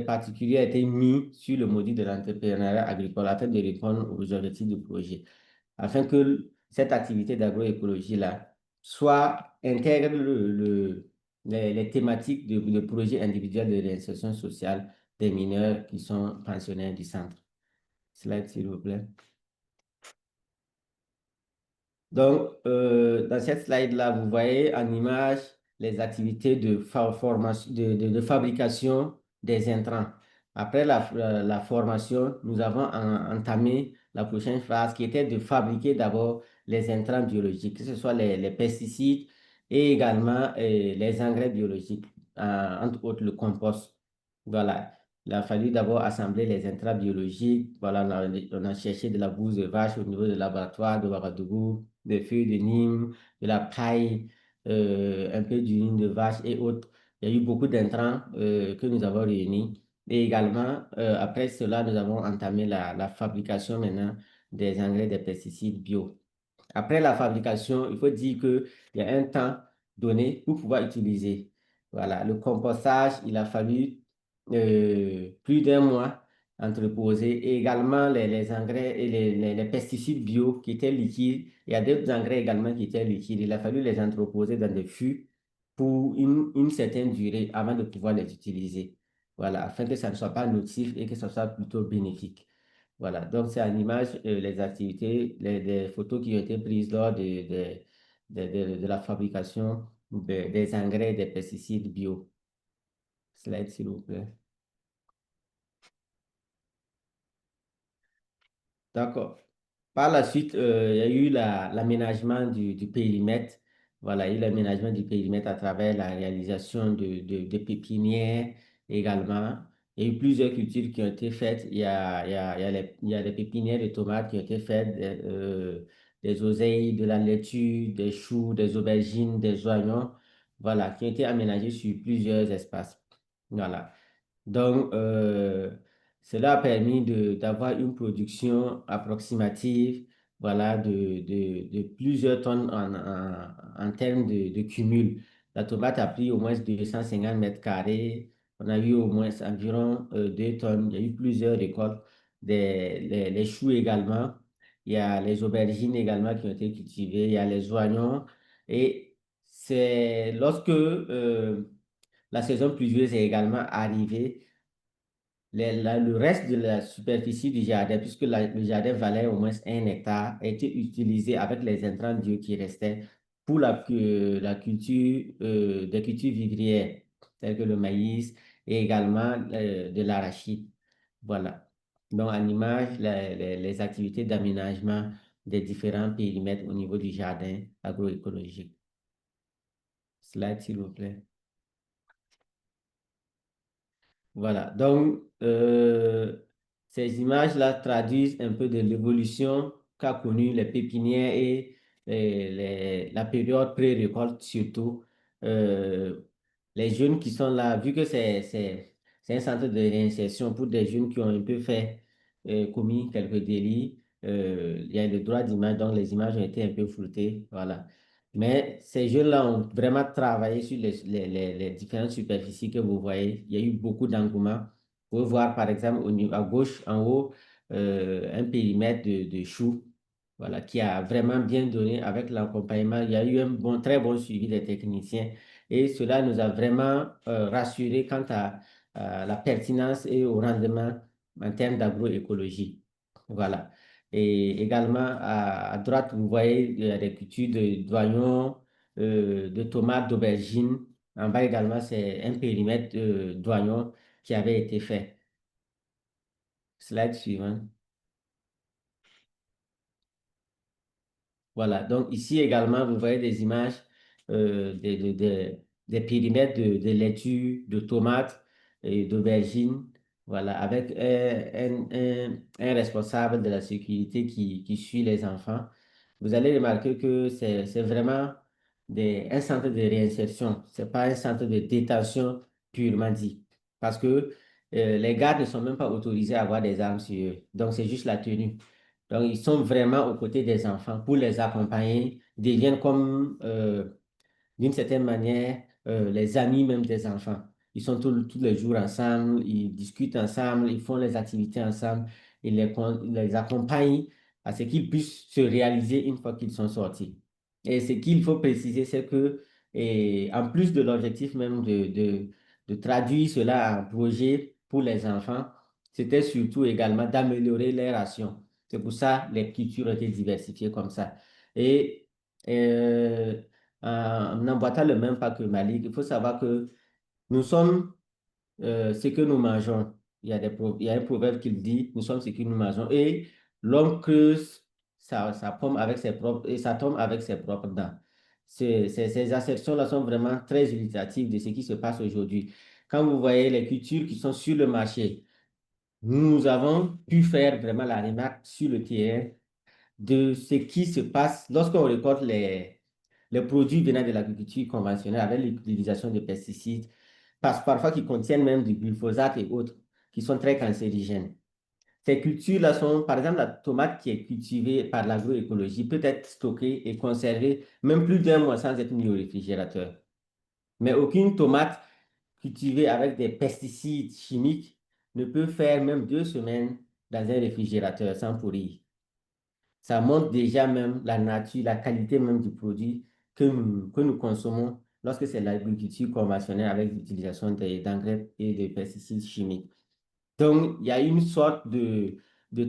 particulier a été mis sur le module de l'entrepreneuriat agricole afin de répondre aux objectifs du projet, afin que cette activité d'agroécologie-là soit intègre les thématiques de projets individuels de réinsertion sociale des mineurs qui sont pensionnaires du centre. Slide, s'il vous plaît. Donc, dans cette slide-là, vous voyez en image les activités de fabrication des intrants. Après la formation, nous avons entamé la prochaine phase qui était de fabriquer d'abord les intrants biologiques, que ce soit les pesticides et également les engrais biologiques, entre autres le compost. Voilà. Il a fallu d'abord assembler les intrants biologiques. Voilà, on a cherché de la bouse de vache au niveau du laboratoire de Ouagadougou, des feuilles de Nîmes, de la paille, un peu d'urine de vache et autres. Il y a eu beaucoup d'intrants que nous avons réunis. Et également, après cela, nous avons entamé la fabrication maintenant des engrais, des pesticides bio. Après la fabrication, il faut dire qu'il y a un temps donné pour pouvoir utiliser. Voilà, le compostage, il a fallu plus d'un mois entreposé et également les engrais et les pesticides bio qui étaient liquides. Il y a d'autres engrais également qui étaient liquides. Il a fallu les entreposer dans des fûts pour une certaine durée avant de pouvoir les utiliser. Voilà, afin que ça ne soit pas nocif et que ça soit plutôt bénéfique. Voilà, donc c'est en image les activités, les photos qui ont été prises lors de la fabrication des engrais et des pesticides bio. Slide, s'il vous plaît. D'accord. Par la suite, il y a eu l'aménagement du périmètre. Voilà, il y a eu l'aménagement du périmètre à travers la réalisation de pépinières également. Il y a eu plusieurs cultures qui ont été faites. Il y a des pépinières de tomates qui ont été faites, des oseilles, de la laitue, des choux, des aubergines, des oignons, voilà, qui ont été aménagés sur plusieurs espaces. Voilà. Donc, cela a permis d'avoir une production approximative, voilà, de plusieurs tonnes en termes de cumul. La tomate a pris au moins 250 mètres carrés. On a eu au moins environ 2 tonnes. Il y a eu plusieurs récoltes. Les choux également. Il y a les aubergines également qui ont été cultivées. Il y a les oignons. Et c'est lorsque la saison pluvieuse est également arrivée, le reste de la superficie du jardin, puisque le jardin valait au moins 1 hectare, a été utilisé avec les intrants bio qui restaient pour la culture, des cultures vivrières, telles que le maïs et également de l'arachide. Voilà. Donc, en image, les activités d'aménagement des différents périmètres au niveau du jardin agroécologique. Slide, s'il vous plaît. Voilà, donc ces images-là traduisent un peu de l'évolution qu'a connue les pépinières et la période pré-récolte surtout. Euh, les jeunes qui sont là, vu que c'est un centre de réinsertion pour des jeunes qui ont un peu fait, commis quelques délits, il y a le droit d'image, donc les images ont été un peu floutées, voilà. Mais ces jeunes-là ont vraiment travaillé sur les différentes superficies que vous voyez. Il y a eu beaucoup d'engouement. Vous pouvez voir, par exemple, à gauche, en haut, un périmètre de choux, voilà, qui a vraiment bien donné avec l'accompagnement. Il y a eu un très bon suivi des techniciens et cela nous a vraiment rassurés quant à la pertinence et au rendement en termes d'agroécologie. Voilà. Et également, à droite, vous voyez des cultures d'oignons, de tomates, d'aubergines. En bas également, c'est un périmètre d'oignons qui avait été fait. Slide suivant. Voilà, donc ici également, vous voyez des images des périmètres de laitue, de tomates et d'aubergines, voilà, avec un responsable de la sécurité qui suit les enfants. Vous allez remarquer que c'est vraiment un centre de réinsertion, ce n'est pas un centre de détention purement dit, parce que les gardes ne sont même pas autorisés à avoir des armes sur eux, donc c'est juste la tenue. Donc, ils sont vraiment aux côtés des enfants pour les accompagner, ils deviennent comme, d'une certaine manière, les amis même des enfants. Ils sont tous les jours ensemble, ils discutent ensemble, ils font les activités ensemble, ils les accompagnent à ce qu'ils puissent se réaliser une fois qu'ils sont sortis. Et ce qu'il faut préciser, c'est que, et en plus de l'objectif même de traduire cela en projet pour les enfants, c'était surtout également d'améliorer les rations. C'est pour ça les cultures ont été diversifiées comme ça. Et euh, en n'emboîtant le même pas que Malik, il faut savoir que nous sommes ce que nous mangeons. Il y a un proverbe qui le dit, nous sommes ce que nous mangeons. Et l'homme creuse sa pomme avec ses propres, et sa tombe avec ses propres dents. Ces assertions-là sont vraiment très illustratives de ce qui se passe aujourd'hui. Quand vous voyez les cultures qui sont sur le marché, nous avons pu faire vraiment la remarque sur le terrain de ce qui se passe lorsqu'on récolte les produits venant de l'agriculture conventionnelle avec l'utilisation de pesticides, parfois qui contiennent même du glyphosate et autres, qui sont très cancérigènes. Ces cultures-là sont, par exemple, la tomate qui est cultivée par l'agroécologie peut être stockée et conservée même plus d'un mois sans être mise au réfrigérateur. Mais aucune tomate cultivée avec des pesticides chimiques ne peut faire même 2 semaines dans un réfrigérateur sans pourrir. Ça montre déjà même la nature, la qualité même du produit que nous consommons lorsque c'est l'agriculture conventionnelle avec l'utilisation d'engrais et de pesticides chimiques. Donc, il y a une sorte de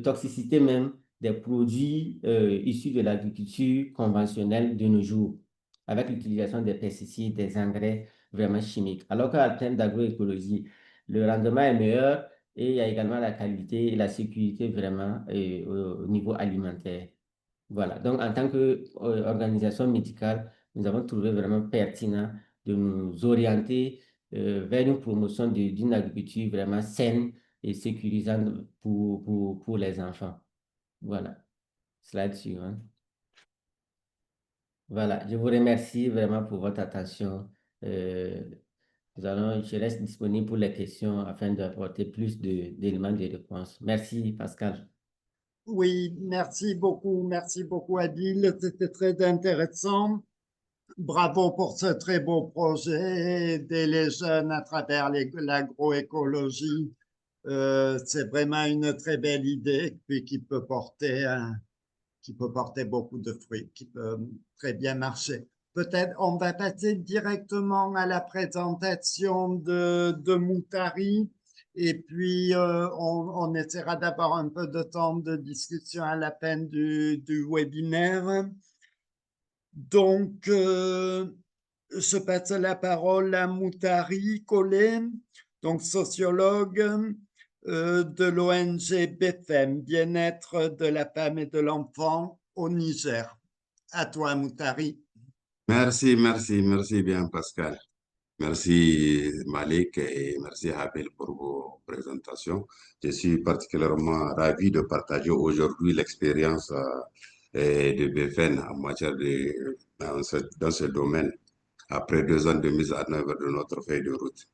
toxicité même des produits issus de l'agriculture conventionnelle de nos jours, avec l'utilisation des pesticides, des engrais vraiment chimiques. Alors qu'en termes d'agroécologie, le rendement est meilleur et il y a également la qualité et la sécurité vraiment au niveau alimentaire. Voilà. Donc, en tant qu'organisation médicale, nous avons trouvé vraiment pertinent de nous orienter vers une promotion d'une agriculture vraiment saine et sécurisante pour les enfants. Voilà. Slide suivant. Voilà. Je vous remercie vraiment pour votre attention. Euh, je reste disponible pour les questions afin d'apporter plus d'éléments de réponse. Merci, Pascal. Oui, merci beaucoup Adil, c'était très intéressant. Bravo pour ce très beau projet, aider les jeunes à travers l'agroécologie. C'est vraiment une très belle idée, puis qui peut porter beaucoup de fruits, qui peut très bien marcher. Peut-être on va passer directement à la présentation de Moutari et puis on essaiera d'avoir un peu de temps de discussion à la fin du webinaire. Donc, je passe la parole à Moutari Collet, donc sociologue de l'ONG BFM, Bien-être de la femme et de l'enfant au Niger. À toi, Moutari. Merci bien, Pascal. Merci Malik et merci Habil pour vos présentations. Je suis particulièrement ravi de partager aujourd'hui l'expérience de BFN en matière dans ce domaine après 2 ans de mise en œuvre de notre feuille de route.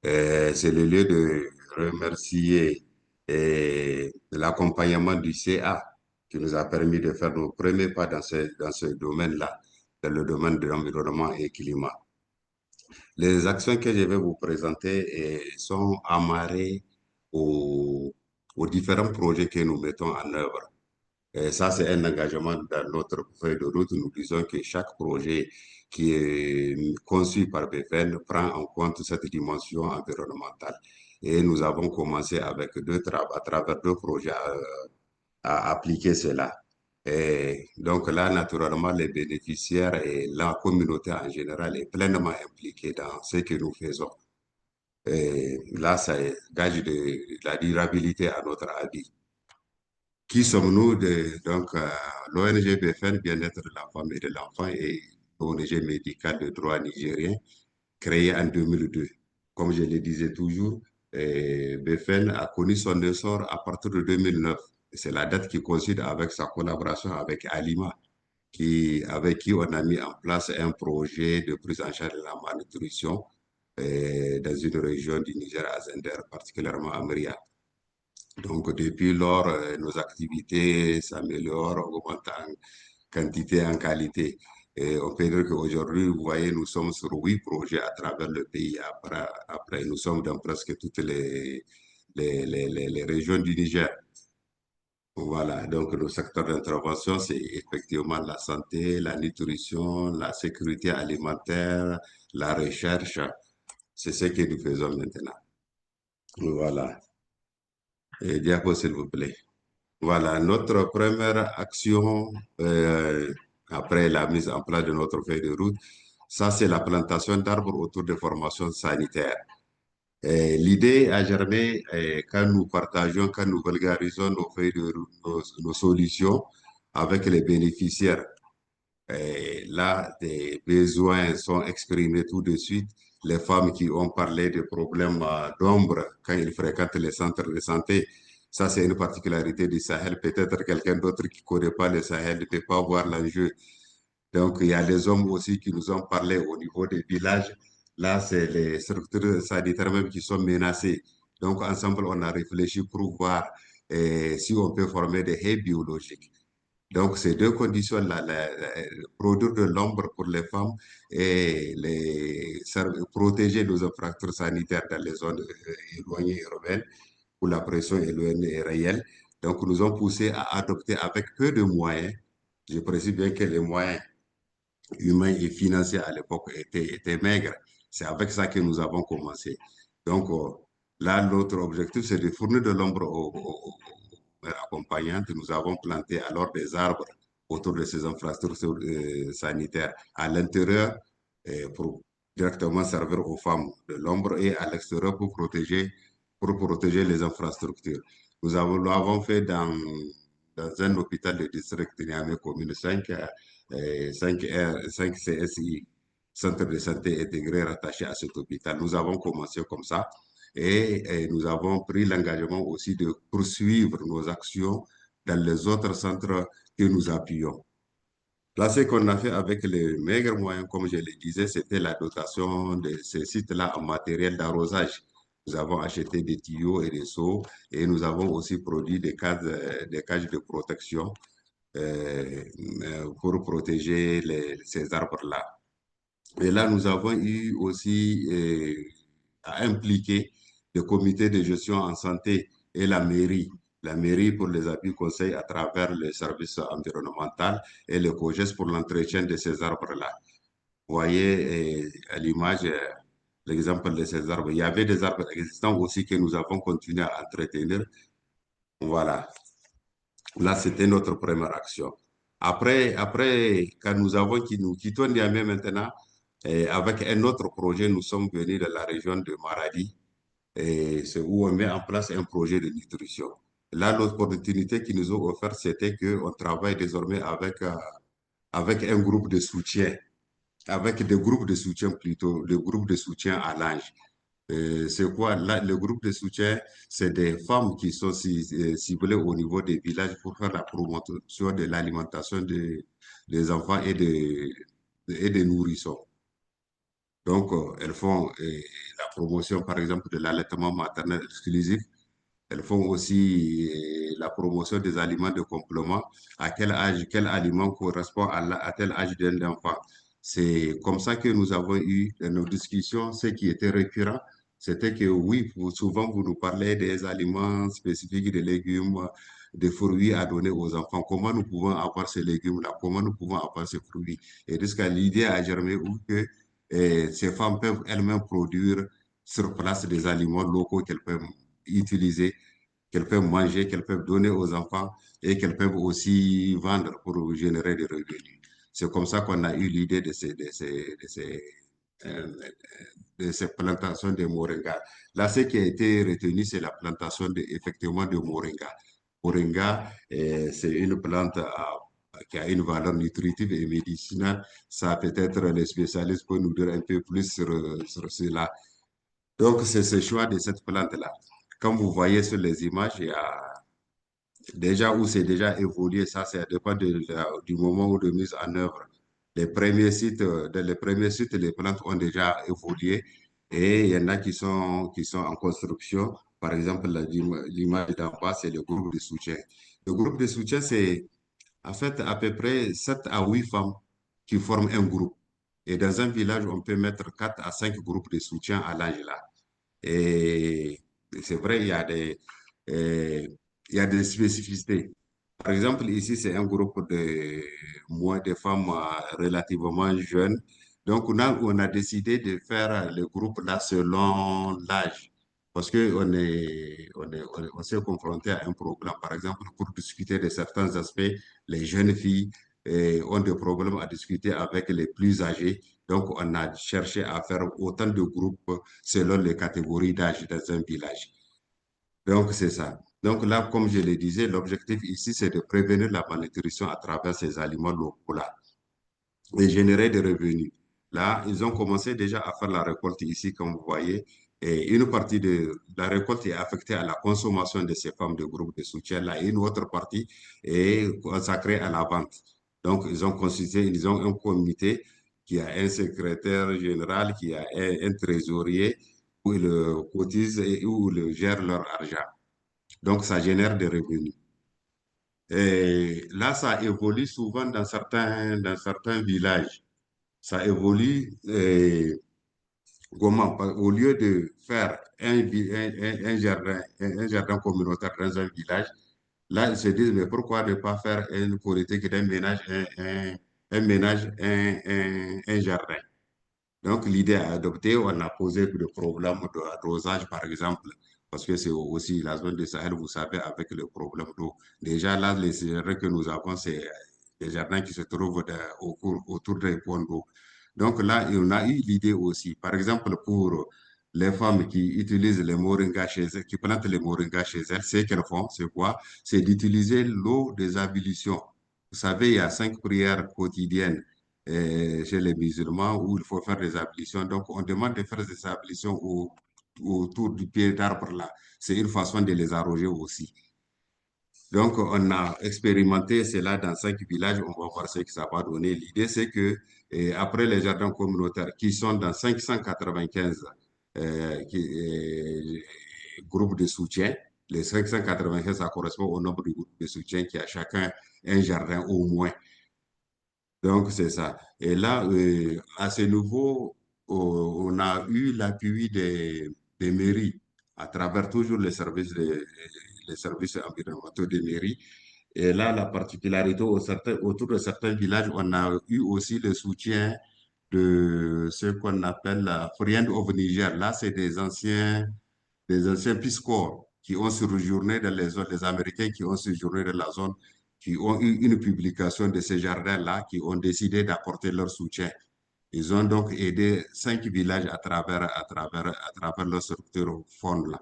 C'est le lieu de remercier l'accompagnement du CA qui nous a permis de faire nos premiers pas dans ce domaine-là, dans le domaine de l'environnement et climat. Les actions que je vais vous présenter sont amarrées aux différents projets que nous mettons en œuvre. Et ça, c'est un engagement dans notre feuille de route. Nous disons que chaque projet qui est conçu par BFN prend en compte cette dimension environnementale. Et nous avons commencé avec à travers 2 projets à appliquer cela. Et donc là, naturellement, les bénéficiaires et la communauté en général est pleinement impliquée dans ce que nous faisons. Et là, ça gage de la durabilité à notre avis. Qui sommes-nous? Donc, l'ONG BFN, Bien-être de la femme et de l'enfant, est ONG médicale de droit nigérien, créée en 2002. Comme je le disais toujours, BFN a connu son essor à partir de 2009. C'est la date qui coïncide avec sa collaboration avec Alima, avec qui on a mis en place un projet de prise en charge de la malnutrition dans une région du Niger, à Zender, particulièrement à Myria. Donc, depuis lors, nos activités s'améliorent, augmentent en quantité et en qualité. Et on peut dire qu'aujourd'hui, vous voyez, nous sommes sur 8 projets à travers le pays. Après nous sommes dans presque toutes les régions du Niger. Voilà, donc le secteur d'intervention, c'est effectivement la santé, la nutrition, la sécurité alimentaire, la recherche. C'est ce que nous faisons maintenant. Voilà. Diapo, s'il vous plaît. Voilà, notre première action après la mise en place de notre feuille de route, ça c'est la plantation d'arbres autour des formations sanitaires. L'idée a germé quand nous partageons, quand nous vulgarisons nos feuilles de route, nos solutions avec les bénéficiaires. Là, des besoins sont exprimés tout de suite. Les femmes qui ont parlé de problèmes d'ombre quand ils fréquentent les centres de santé, ça c'est une particularité du Sahel. Peut-être quelqu'un d'autre qui ne connaît pas le Sahel ne peut pas voir l'enjeu. Donc, il y a les hommes aussi qui nous ont parlé au niveau des villages. Là, c'est les structures sanitaires même qui sont menacées. Donc, ensemble, on a réfléchi pour voir si on peut former des haies biologiques. Donc, ces deux conditions-là, produire de l'ombre pour les femmes et protéger nos infrastructures sanitaires dans les zones éloignées urbaines où la pression éloignée est réelle. Donc, nous ont poussé à adopter avec peu de moyens. Je précise bien que les moyens humains et financiers à l'époque étaient maigres. C'est avec ça que nous avons commencé. Donc, là, notre objectif, c'est de fournir de l'ombre aux accompagnantes. Nous avons planté alors des arbres autour de ces infrastructures sanitaires à l'intérieur pour directement servir aux femmes de l'ombre et à l'extérieur pour protéger les infrastructures. L'avons fait dans un hôpital de district de Niamey commune 5, 5 CSI, Centre de santé intégré rattaché à cet hôpital. Nous avons commencé comme ça et nous avons pris l'engagement aussi de poursuivre nos actions dans les autres centres que nous appuyons. Là, ce qu'on a fait avec les maigres moyens, comme je le disais, c'était la dotation de ces sites-là en matériel d'arrosage. Nous avons acheté des tuyaux et des seaux et nous avons aussi produit des cages de protection pour protéger ces arbres-là. Et là, nous avons eu aussi à impliquer le comité de gestion en santé et la mairie pour les appuis conseils à travers le service environnemental et le COGES pour l'entretien de ces arbres-là. Vous voyez à l'image l'exemple de ces arbres. Il y avait des arbres existants aussi que nous avons continué à entretenir. Voilà. Là, c'était notre première action. Après, quand nous quittons Niamey maintenant, avec un autre projet, nous sommes venus de la région de Maradi, et c'est où on met en place un projet de nutrition. Là, l'opportunité qu'ils nous ont offert, c'était qu'on travaille désormais avec un groupe de soutien, avec des groupes de soutien plutôt, le groupe de soutien à l'âge. C'est quoi? Là, le groupe de soutien, c'est des femmes qui sont ciblées au niveau des villages pour faire la promotion de l'alimentation des enfants et des nourrissons. Donc, elles font la promotion, par exemple, de l'allaitement maternel exclusif. Elles font aussi la promotion des aliments de complément. À quel âge, quel aliment correspond à tel âge d'un enfant. C'est comme ça que nous avons eu dans nos discussions, ce qui était récurrent, c'était que oui, souvent vous nous parlez des aliments spécifiques, des légumes, des fruits à donner aux enfants. Comment nous pouvons avoir ces légumes-là? Comment nous pouvons avoir ces fruits? Et jusqu'à l'idée a germé où que ces femmes peuvent elles-mêmes produire sur place des aliments locaux qu'elles peuvent utiliser, qu'elles peuvent manger, qu'elles peuvent donner aux enfants et qu'elles peuvent aussi vendre pour générer des revenus. C'est comme ça qu'on a eu l'idée euh, de ces plantations de moringa. Là, ce qui a été retenu, c'est la plantation effectivement de moringa. Moringa, c'est une plante qui a une valeur nutritive et médicinale. Ça, peut-être les spécialistes peuvent nous dire un peu plus sur cela. Donc, c'est ce choix de cette plante-là. Comme vous voyez sur les images, il y a déjà où c'est déjà évolué, ça dépend du moment où de mise en œuvre. Dans les premiers sites, les plantes ont déjà évolué et il y en a qui sont en construction. Par exemple, l'image d'en bas, c'est le groupe de soutien. Le groupe de soutien, c'est en fait à peu près 7 à 8 femmes qui forment un groupe. Et dans un village, on peut mettre 4 à 5 groupes de soutien à l'âge là. Et c'est vrai, euh, il y a des spécificités. Par exemple, ici, c'est un groupe de femmes relativement jeunes. Donc, on a décidé de faire le groupe là selon l'âge. parce qu'on s'est confronté à un problème. Par exemple, pour discuter de certains aspects, les jeunes filles ont des problèmes à discuter avec les plus âgés. Donc, on a cherché à faire autant de groupes selon les catégories d'âge dans un village. Donc, c'est ça. Donc là, comme je le disais, l'objectif ici, c'est de prévenir la malnutrition à travers ces aliments locaux-là et générer des revenus. Là, ils ont commencé déjà à faire la récolte ici, comme vous voyez, et une partie de la récolte est affectée à la consommation de ces femmes de groupe de soutien là, et une autre partie est consacrée à la vente. Donc, ils ont un comité qui a un secrétaire général, qui a un trésorier, où ils cotisent et où ils gèrent leur argent. Donc, ça génère des revenus. Et là, ça évolue souvent dans certains villages. Ça évolue comment? Au lieu de faire un jardin communautaire dans un village, là, ils se disent, mais pourquoi ne pas faire une politique d'un ménage, un ménage, un jardin? Donc, l'idée à adopter, on a posé le problème de dosage, par exemple, parce que c'est aussi la zone de Sahel, vous savez, avec le problème d'eau. Déjà, là, les jardins que nous avons, c'est des jardins qui se trouvent autour des points d'eau. Donc là, on a eu l'idée aussi, par exemple, pour les femmes qui utilisent les moringas chez elles, qui plantent les moringas chez elles, ce qu'elles font, c'est quoi? C'est d'utiliser l'eau des ablutions. Vous savez, il y a 5 prières quotidiennes chez les musulmans où il faut faire des ablutions. Donc, on demande de faire des ablutions autour du pied d'arbre là. C'est une façon de les arroger aussi. Donc, on a expérimenté cela dans 5 villages. On va voir ce que ça va donner. L'idée, c'est que après les jardins communautaires qui sont dans 595 groupes de soutien, les 595, ça correspond au nombre de groupes de soutien qui a chacun un jardin au moins. Donc, c'est ça. Et là, à ce niveau, on a eu l'appui des mairies à travers toujours les services environnementaux des mairies. Et là, la particularité autour de certains villages, on a eu aussi le soutien de ce qu'on appelle la Friend of Niger. Là, c'est des anciens Peace Corps qui ont séjourné dans les zones, les Américains qui ont séjourné dans la zone, qui ont eu une publication de ces jardins-là, qui ont décidé d'apporter leur soutien. Ils ont donc aidé 5 villages à travers leur structure fonds-là.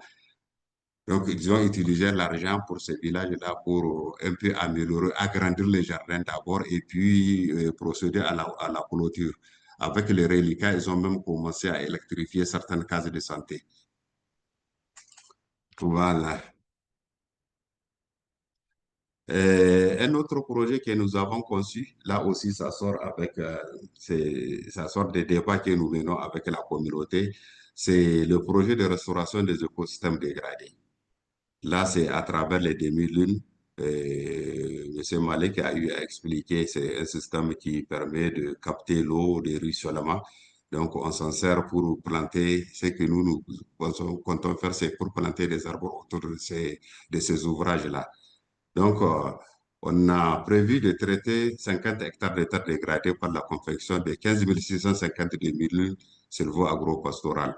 Donc, ils ont utilisé l'argent pour ces villages-là pour un peu améliorer, agrandir les jardins d'abord et puis procéder à la clôture. Avec les reliquats, ils ont même commencé à électrifier certaines cases de santé. Voilà. Un autre projet que nous avons conçu, là aussi, ça sort des débats que nous menons avec la communauté, c'est le projet de restauration des écosystèmes dégradés. Là, c'est à travers les demi-lunes. M. Malek a eu à expliquer, c'est un système qui permet de capter l'eau des ruissellements. Donc, on s'en sert pour planter, ce que nous comptons faire, c'est pour planter des arbres autour de ces ouvrages-là. Donc, on a prévu de traiter 50 hectares de terres dégradées par la confection de 15 650 demi-lunes sylvo-pastoral.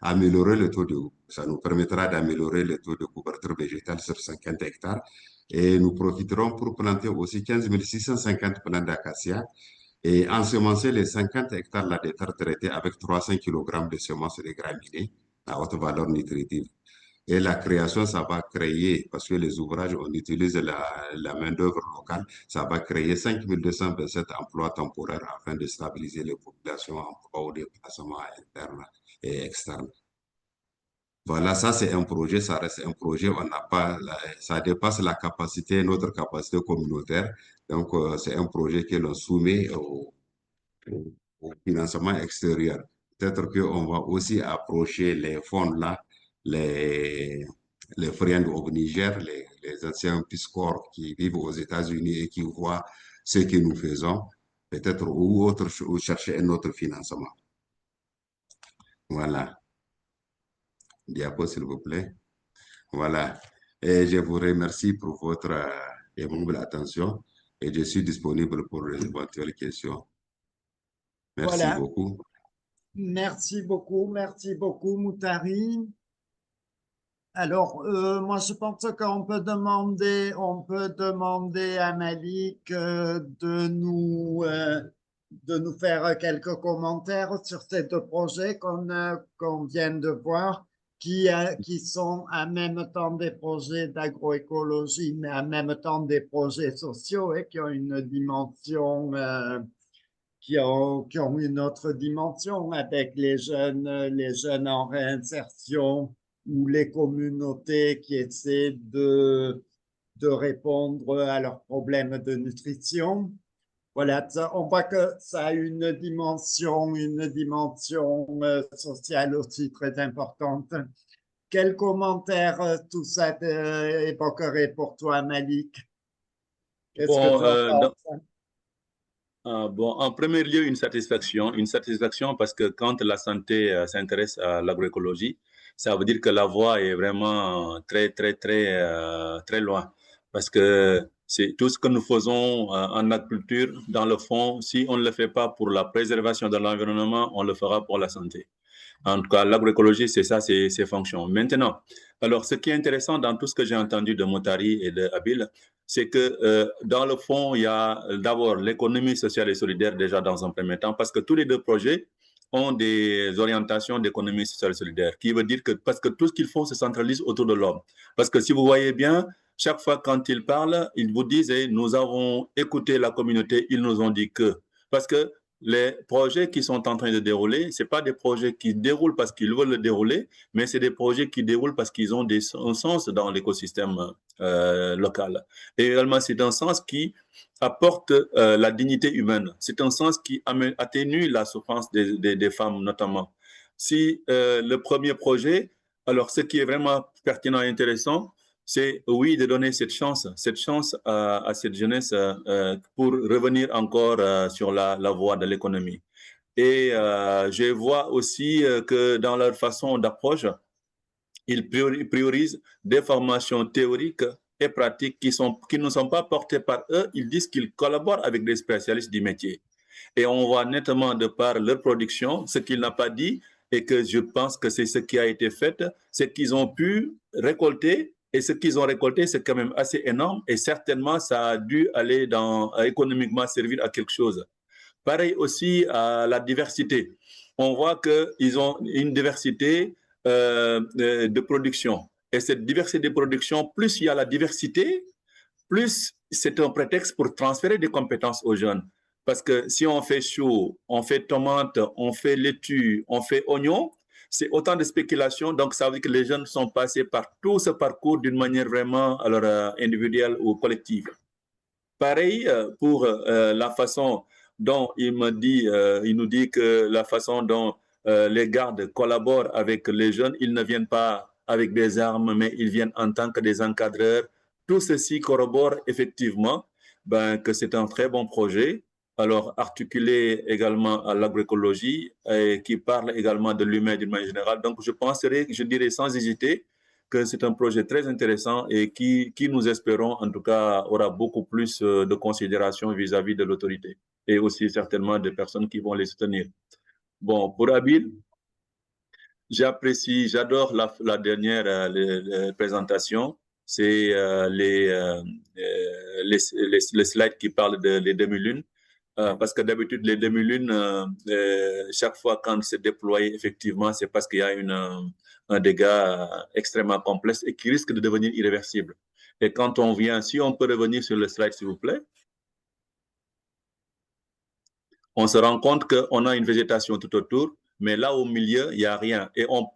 Améliorer le taux ça nous permettra d'améliorer le taux de couverture végétale sur 50 hectares et nous profiterons pour planter aussi 15 650 plants d'acacia et ensemencer les 50 hectares là de terres traitées avec 300 kg de semences de graminées à haute valeur nutritive. Et la création, ça va créer, parce que les ouvrages, on utilise la main-d'œuvre locale, ça va créer 5227 emplois temporaires afin de stabiliser les populations en emploi ou déplacements internes et externes. Voilà, ça c'est un projet, ça reste un projet, on n'a pas, ça dépasse notre capacité communautaire. Donc, c'est un projet que l'on soumet au financement extérieur. Peut-être qu'on va aussi approcher les fonds là, les, les Friends of Niger, les anciens Peace Corps qui vivent aux États-Unis et qui voient ce que nous faisons, peut-être ou chercher un autre financement. Voilà. Diapo, s'il vous plaît. Voilà. Et je vous remercie pour votre aimable attention et je suis disponible pour les éventuelles questions. Merci Voilà. beaucoup. Merci beaucoup, Moutari. Alors, moi, je pense qu'on peut demander à Malik de nous faire quelques commentaires sur ces deux projets qu'on vient de voir, qui sont en même temps des projets d'agroécologie, mais en même temps des projets sociaux et qui ont une dimension qui ont une autre dimension avec les jeunes en réinsertion ou les communautés qui essaient de répondre à leurs problèmes de nutrition. Voilà, on voit que ça a une dimension sociale aussi très importante. Quel commentaire tout ça évoquerait pour toi, Malik? Qu'est-ce que tu en penses? Bon, en premier lieu, une satisfaction parce que quand la santé s'intéresse à l'agroécologie, ça veut dire que la voie est vraiment très loin. Parce que c'est tout ce que nous faisons en agriculture, dans le fond, si on ne le fait pas pour la préservation de l'environnement, on le fera pour la santé. En tout cas, l'agroécologie, c'est ça, c'est ses fonctions. Maintenant, alors, ce qui est intéressant dans tout ce que j'ai entendu de Motari et de Abil, c'est que dans le fond, il y a d'abord l'économie sociale et solidaire déjà dans un premier temps, parce que tous les deux projets ont des orientations d'économie sociale et solidaire, qui veut dire que parce que tout ce qu'ils font se centralise autour de l'homme. Parce que si vous voyez bien, chaque fois quand ils parlent, ils vous disent nous avons écouté la communauté, ils nous ont dit que. Parce que les projets qui sont en train de dérouler, ce pas des projets qui déroulent parce qu'ils veulent le dérouler, mais c'est des projets qui déroulent parce qu'ils ont un sens dans l'écosystème local. Et également, c'est un sens qui apporte la dignité humaine. C'est un sens qui atténue la souffrance des femmes, notamment. Si le premier projet, alors ce qui est vraiment pertinent et intéressant, c'est oui de donner cette chance à cette jeunesse pour revenir encore sur la voie de l'économie. Et je vois aussi que dans leur façon d'approche, ils priorisent des formations théoriques et pratiques qui ne sont pas portées par eux. Ils disent qu'ils collaborent avec des spécialistes du métier. Et on voit nettement de par leur production, ce qu'il n'a pas dit, et que je pense que c'est ce qui a été fait, c'est qu'ils ont pu récolter, et ce qu'ils ont récolté, c'est quand même assez énorme, et certainement, ça a dû aller économiquement servir à quelque chose. Pareil aussi à la diversité. On voit qu'ils ont une diversité de production. Et cette diversité de production, plus il y a la diversité, plus c'est un prétexte pour transférer des compétences aux jeunes. Parce que si on fait chou, on fait tomate, on fait laitue, on fait oignon, c'est autant de spéculation. Donc, ça veut dire que les jeunes sont passés par tout ce parcours d'une manière vraiment alors, individuelle ou collective. Pareil pour la façon dont il nous dit que la façon dont les gardes collaborent avec les jeunes, ils ne viennent pas avec des armes, mais ils viennent en tant que des encadreurs. Tout ceci corrobore effectivement que c'est un très bon projet. Alors, articulé également à l'agroécologie et qui parle également de l'humain d'une manière générale. Donc, je dirais sans hésiter, que c'est un projet très intéressant et qui, nous espérons, en tout cas, aura beaucoup plus de considération vis-à-vis de l'autorité et aussi certainement des personnes qui vont les soutenir. Bon, pour Abil, j'adore la dernière présentation. C'est les slides qui parlent des demi-lunes. Parce que d'habitude, les demi-lunes, chaque fois quand c'est déployé, effectivement, c'est parce qu'il y a un dégât extrêmement complexe et qui risque de devenir irréversible. Et quand on vient, si on peut revenir sur le slide, s'il vous plaît, on se rend compte qu'on a une végétation tout autour, mais là au milieu, il n'y a rien. Et on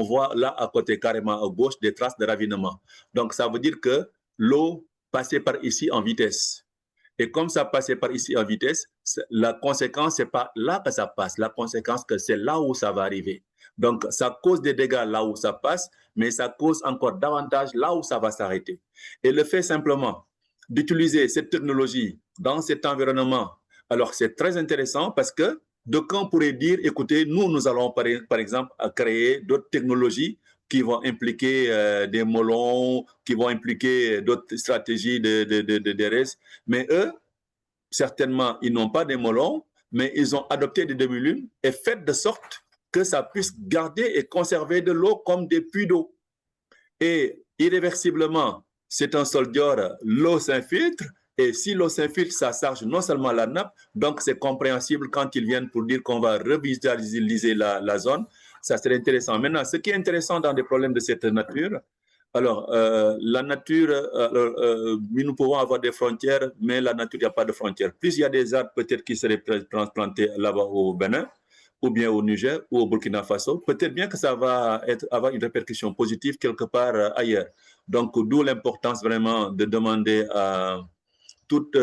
voit là à côté, carrément à gauche, des traces de ravinement. Donc, ça veut dire que l'eau passait par ici en vitesse. Et comme ça passait par ici en vitesse, la conséquence, ce n'est pas là que ça passe. La conséquence, que c'est là où ça va arriver. Donc, ça cause des dégâts là où ça passe, mais ça cause encore davantage là où ça va s'arrêter. Et le fait simplement d'utiliser cette technologie dans cet environnement, alors c'est très intéressant parce que d'aucuns pourraient dire, écoutez, nous allons par exemple créer d'autres technologies qui vont impliquer des molons, qui vont impliquer d'autres stratégies de DRS. Mais eux, certainement, ils n'ont pas des molons, mais ils ont adopté des demi-lunes et fait de sorte que ça puisse garder et conserver de l'eau comme des puits d'eau. Et irréversiblement, c'est un sol dior, l'eau s'infiltre, et si l'eau s'infiltre, ça charge non seulement la nappe, donc c'est compréhensible quand ils viennent pour dire qu'on va revitaliser la zone, ça serait intéressant. Maintenant, ce qui est intéressant dans des problèmes de cette nature, alors, la nature, nous pouvons avoir des frontières, mais la nature, il n'y a pas de frontières. Plus il y a des arbres peut-être qui seraient transplantés là-bas au Bénin, ou bien au Niger, ou au Burkina Faso, peut-être bien que ça va avoir une répercussion positive quelque part ailleurs. Donc, d'où l'importance vraiment de demander à toute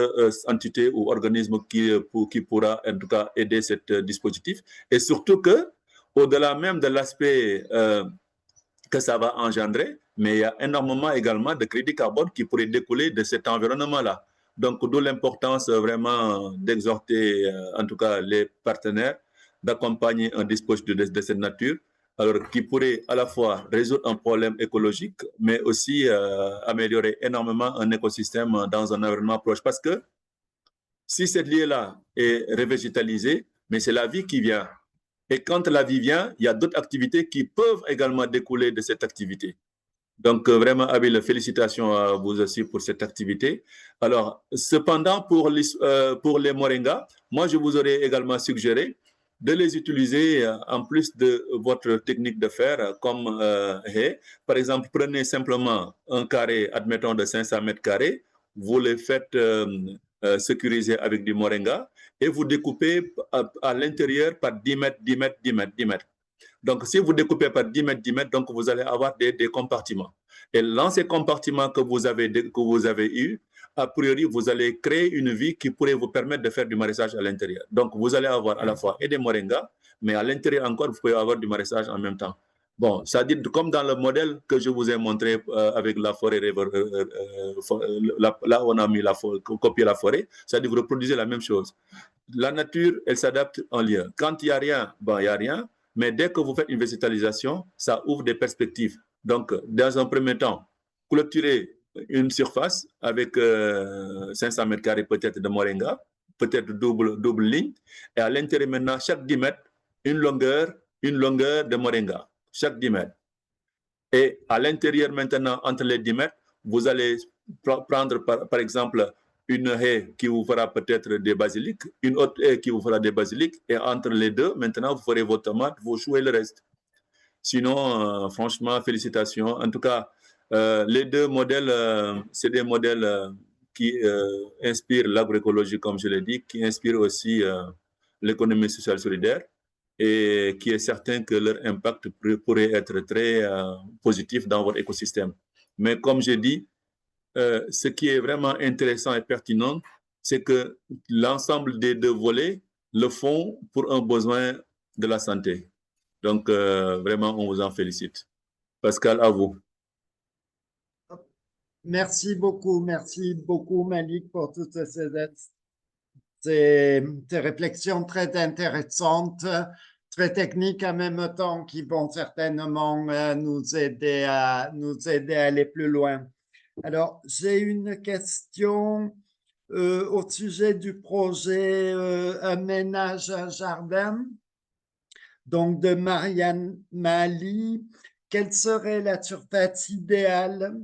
entité ou organisme qui pourra en tout cas aider ce dispositif. Et surtout que, au-delà même de l'aspect que ça va engendrer, mais il y a énormément également de crédits carbone qui pourraient découler de cet environnement-là. Donc, d'où l'importance vraiment d'exhorter, en tout cas, les partenaires d'accompagner un dispositif de cette nature, alors qui pourrait à la fois résoudre un problème écologique, mais aussi améliorer énormément un écosystème dans un environnement proche. Parce que si cette lieu-là est revégétalisée, mais c'est la vie qui vient. Et quand la vie vient, il y a d'autres activités qui peuvent également découler de cette activité. Donc, vraiment, Abil, félicitations à vous aussi pour cette activité. Alors, cependant, pour les moringas, moi, je vous aurais également suggéré de les utiliser en plus de votre technique de faire comme haie. Par exemple, prenez simplement un carré, admettons, de 500 mètres carrés, vous les faites sécuriser avec du moringa et vous découpez à l'intérieur par 10 mètres, 10 mètres, 10 mètres, 10 mètres. Donc, si vous découpez par 10 mètres, 10 mètres, donc vous allez avoir des compartiments. Et dans ces compartiments que vous avez eus, a priori, vous allez créer une vie qui pourrait vous permettre de faire du maraîchage à l'intérieur. Donc, vous allez avoir à la fois et des moringas, mais à l'intérieur encore, vous pouvez avoir du maraîchage en même temps. Bon, c'est-à-dire comme dans le modèle que je vous ai montré avec la forêt, là où on a mis copié la forêt, c'est-à-dire vous reproduisez la même chose. La nature, elle s'adapte en lieu. Quand il n'y a rien, bon, il n'y a rien. Mais dès que vous faites une végétalisation, ça ouvre des perspectives. Donc, dans un premier temps, clôturer une surface avec 500 mètres carrés peut-être de moringa, peut-être double ligne, et à l'intérieur maintenant, chaque 10 mètres, une longueur de moringa, chaque 10 mètres. Et à l'intérieur maintenant, entre les 10 mètres, vous allez prendre par exemple une haie qui vous fera peut-être des basiliques, une autre haie qui vous fera des basiliques, et entre les deux, maintenant, vous ferez vos tomates, vos choux et le reste. Sinon, franchement, félicitations. En tout cas, les deux modèles, c'est des modèles qui inspirent l'agroécologie, comme je l'ai dit, qui inspirent aussi l'économie sociale solidaire, et qui est certain que leur impact pourrait être très positif dans votre écosystème. Mais comme j'ai dit, ce qui est vraiment intéressant et pertinent, c'est que l'ensemble des deux volets le font pour un besoin de la santé. Donc, vraiment, on vous en félicite. Pascal, à vous. Merci beaucoup, Malik, pour toutes ces réflexions très intéressantes, très techniques en même temps, qui vont certainement nous aider à aller plus loin. Alors, j'ai une question au sujet du projet Un ménage, un jardin. Donc, de Marianne Mali, quelle serait la surface idéale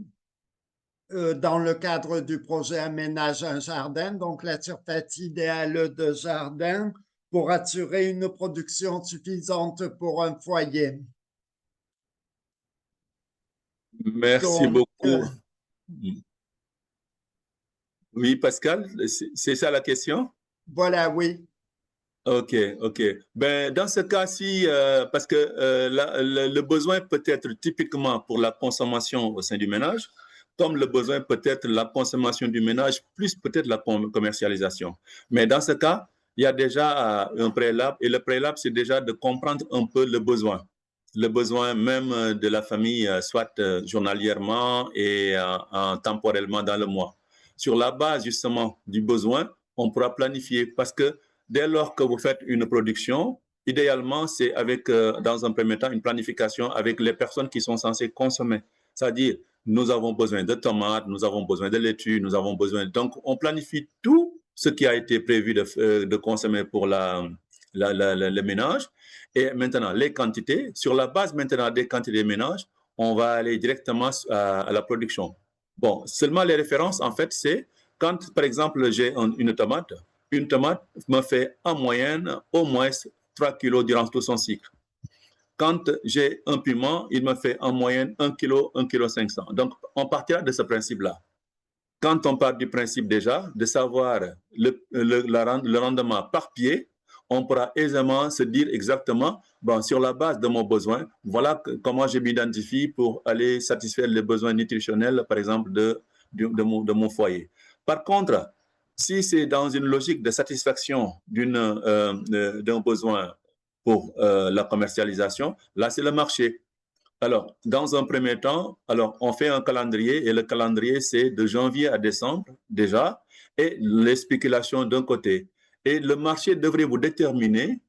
dans le cadre du projet Un ménage, un jardin? Donc, la surface idéale de jardin pour assurer une production suffisante pour un foyer. Merci beaucoup. Oui, Pascal, c'est ça la question? Voilà, oui. OK. Ben, dans ce cas-ci, parce que le besoin peut être typiquement pour la consommation au sein du ménage, comme le besoin peut être la consommation du ménage, plus peut-être la commercialisation. Mais dans ce cas, il y a déjà un préalable, et le préalable, c'est déjà de comprendre un peu le besoin même de la famille, soit journalièrement et temporellement dans le mois. Sur la base justement du besoin, on pourra planifier, parce que dès lors que vous faites une production, idéalement, c'est avec, dans un premier temps, une planification avec les personnes qui sont censées consommer. C'est-à-dire, nous avons besoin de tomates, nous avons besoin de laitue, nous avons besoin... Donc, on planifie tout ce qui a été prévu de consommer pour le ménage. Et maintenant, les quantités, sur la base maintenant des quantités de ménage, on va aller directement à la production. Bon, seulement les références, en fait, c'est quand, par exemple, j'ai une tomate me fait en moyenne au moins 3 kilos durant tout son cycle. Quand j'ai un piment, il me fait en moyenne 1 kilo, 1 kilo 500. Donc, on partira de ce principe-là. Quand on part du principe déjà de savoir le rendement par pied, on pourra aisément se dire exactement, bon, sur la base de mon besoin, voilà comment je m'identifie pour aller satisfaire les besoins nutritionnels, par exemple, de mon foyer. Par contre, si c'est dans une logique de satisfaction d'un besoin pour la commercialisation, là, c'est le marché. Alors, dans un premier temps, alors on fait un calendrier et le calendrier, c'est de janvier à décembre déjà et les spéculations d'un côté. Et le marché devrait vous déterminer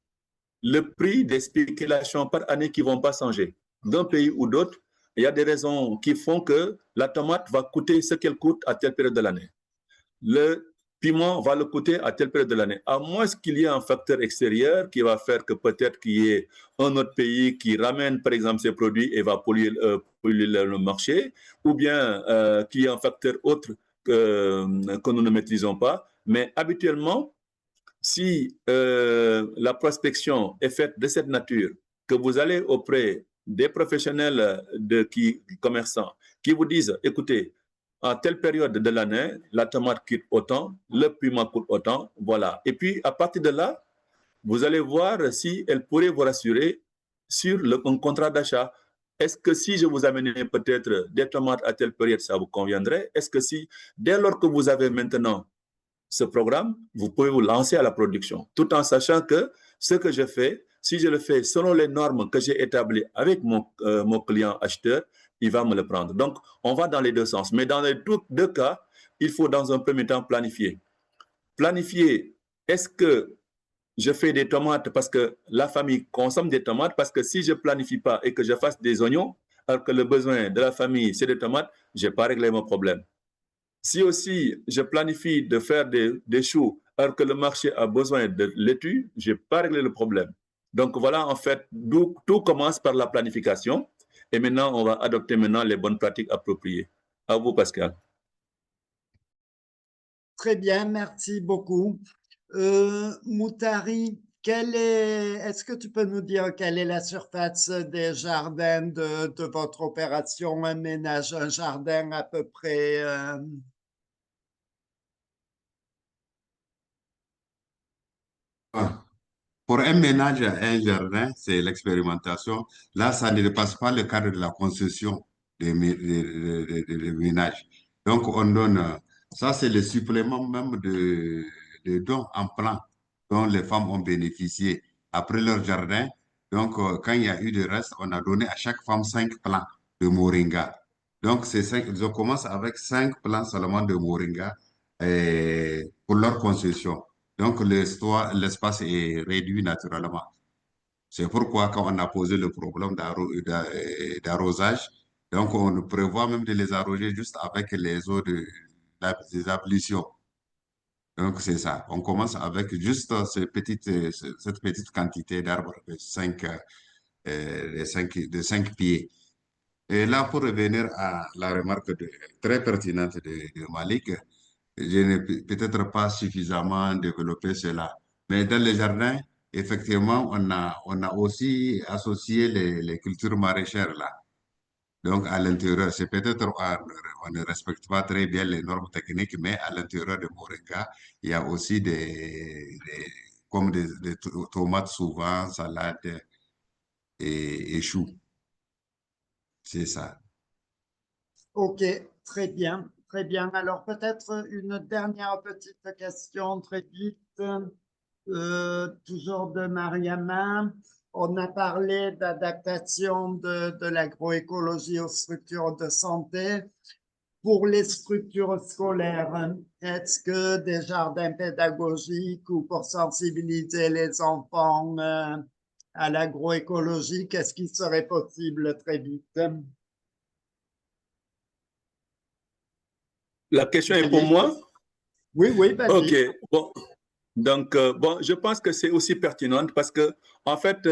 le prix des spéculations par année qui ne vont pas changer. D'un pays ou d'autre, il y a des raisons qui font que la tomate va coûter ce qu'elle coûte à telle période de l'année. Le piment va le coûter à telle période de l'année. À moins qu'il y ait un facteur extérieur qui va faire que peut-être qu'il y ait un autre pays qui ramène, par exemple, ses produits et va polluer le marché, ou bien qu'il y ait un facteur autre que nous ne maîtrisons pas. Mais habituellement, si la prospection est faite de cette nature, que vous allez auprès des professionnels commerçants qui vous disent, écoutez, à telle période de l'année, la tomate coûte autant, le piment coûte autant, voilà. Et puis, à partir de là, vous allez voir si elle pourrait vous rassurer sur un contrat d'achat. Est-ce que si je vous amenais peut-être des tomates à telle période, ça vous conviendrait? Est-ce que si, dès lors que vous avez maintenant ce programme, vous pouvez vous lancer à la production, tout en sachant que ce que je fais, si je le fais selon les normes que j'ai établies avec mon client acheteur, il va me le prendre. Donc, on va dans les deux sens. Mais dans les deux cas, il faut dans un premier temps planifier. Planifier, est-ce que je fais des tomates parce que la famille consomme des tomates? Parce que si je ne planifie pas et que je fasse des oignons, alors que le besoin de la famille, c'est des tomates, je n'ai pas réglé mon problème. Si aussi je planifie de faire des choux alors que le marché a besoin de laitue, je n'ai pas réglé le problème. Donc voilà, en fait, tout commence par la planification. Et maintenant, on va adopter maintenant les bonnes pratiques appropriées. À vous, Pascal. Très bien, merci beaucoup. Moutari, est-ce que tu peux nous dire quelle est la surface des jardins de votre opération Un ménage, un jardin à peu près Pour un ménage, un jardin, c'est l'expérimentation. Là, ça ne dépasse pas le cadre de la concession des ménages. Donc, on donne, ça c'est le supplément même de dons en plan dont les femmes ont bénéficié après leur jardin. Donc, quand il y a eu de reste, on a donné à chaque femme 5 plants de moringa. Donc, je commence avec 5 plants seulement de moringa pour leur concession. Donc, l'espace est réduit naturellement. C'est pourquoi, quand on a posé le problème d'arrosage, donc on prévoit même de les arroser juste avec les eaux des ablutions. Donc, c'est ça. On commence avec juste cette petite quantité d'arbres de 5 pieds. Et là, pour revenir à la remarque très pertinente de Malik, je n'ai peut-être pas suffisamment développé cela. Mais dans les jardins, effectivement, on a aussi associé les cultures maraîchères là. Donc, à l'intérieur, c'est peut-être, on ne respecte pas très bien les normes techniques, mais à l'intérieur de Moringa, il y a aussi comme des tomates souvent, salades et choux. C'est ça. OK, très bien, très bien. Alors peut-être une dernière petite question très vite, toujours de Mariama. On a parlé d'adaptation de l'agroécologie aux structures de santé. Pour les structures scolaires, est-ce que des jardins pédagogiques ou pour sensibiliser les enfants à l'agroécologie, qu'est-ce qui serait possible très vite? La question est pour moi? Oui, oui, Ok, vas-y. bon. Donc, bon, je pense que c'est aussi pertinent parce que, en fait,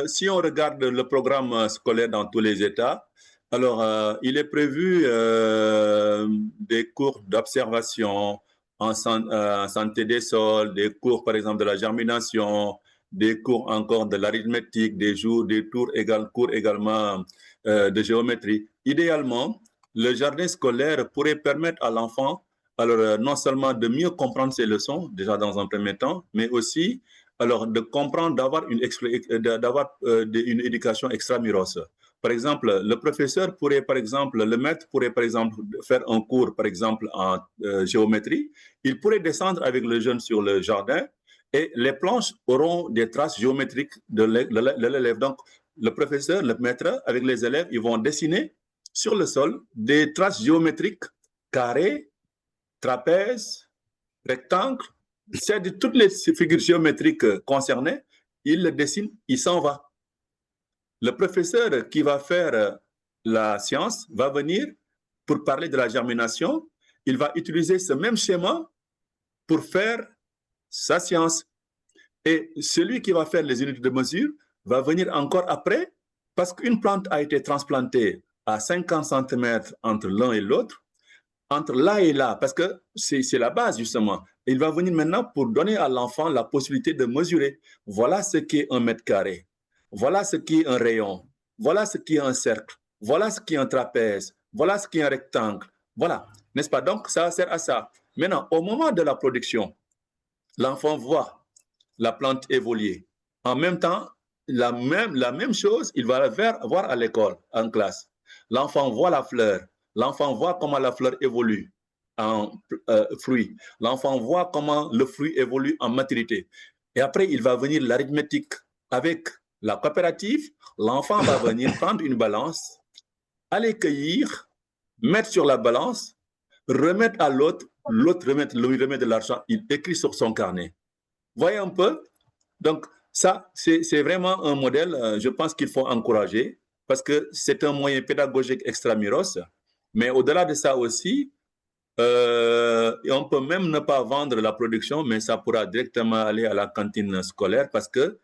si on regarde le programme scolaire dans tous les États, alors, il est prévu des cours d'observation en santé des sols, des cours, par exemple, de la germination, des cours encore de l'arithmétique, cours également de géométrie. Idéalement, le jardin scolaire pourrait permettre à l'enfant alors non seulement de mieux comprendre ses leçons, déjà dans un premier temps, mais aussi alors de comprendre, d'avoir une éducation extramuros. Par exemple, le professeur pourrait, par exemple, le maître pourrait, par exemple, faire un cours, par exemple, en géométrie. Il pourrait descendre avec le jeune sur le jardin et les planches auront des traces géométriques de l'élève. Donc, le professeur, le maître, avec les élèves, ils vont dessiner sur le sol des traces géométriques carrées, trapèze, rectangle, c'est de toutes les figures géométriques concernées, il le dessine, il s'en va. Le professeur qui va faire la science va venir pour parler de la germination, il va utiliser ce même schéma pour faire sa science. Et celui qui va faire les unités de mesure va venir encore après, parce qu'une plante a été transplantée à 50 cm entre l'un et l'autre, entre là et là, parce que c'est la base justement. Il va venir maintenant pour donner à l'enfant la possibilité de mesurer. Voilà ce qu'est un mètre carré. Voilà ce qu'est un rayon. Voilà ce qu'est un cercle. Voilà ce qu'est un trapèze. Voilà ce qu'est un rectangle. Voilà, n'est-ce pas? Donc, ça sert à ça. Maintenant, au moment de la production, l'enfant voit la plante évoluer. En même temps, la même chose, il va voir à l'école, en classe. L'enfant voit la fleur. L'enfant voit comment la fleur évolue en fruit. L'enfant voit comment le fruit évolue en maturité. Et après, il va venir l'arithmétique. Avec la coopérative, l'enfant va venir prendre une balance, aller cueillir, mettre sur la balance, remettre à l'autre, l'autre lui remet de l'argent, il écrit sur son carnet. Voyez un peu? Donc, ça, c'est vraiment un modèle, je pense qu'il faut encourager parce que c'est un moyen pédagogique extramuros. Mais au-delà de ça aussi, on peut même ne pas vendre la production, mais ça pourra directement aller à la cantine scolaire parce que,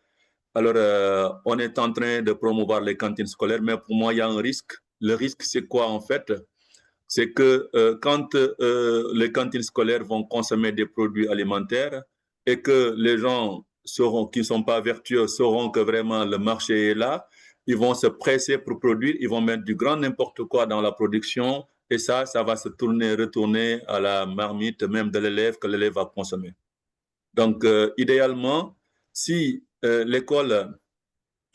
alors, on est en train de promouvoir les cantines scolaires, mais pour moi, il y a un risque. Le risque, c'est quoi en fait? C'est que quand les cantines scolaires vont consommer des produits alimentaires et que les gens qui ne sont pas vertueux sauront que vraiment le marché est là, ils vont se presser pour produire, ils vont mettre du grand n'importe quoi dans la production et ça va se retourner à la marmite même de l'élève que l'élève va consommer. Donc, idéalement, si l'école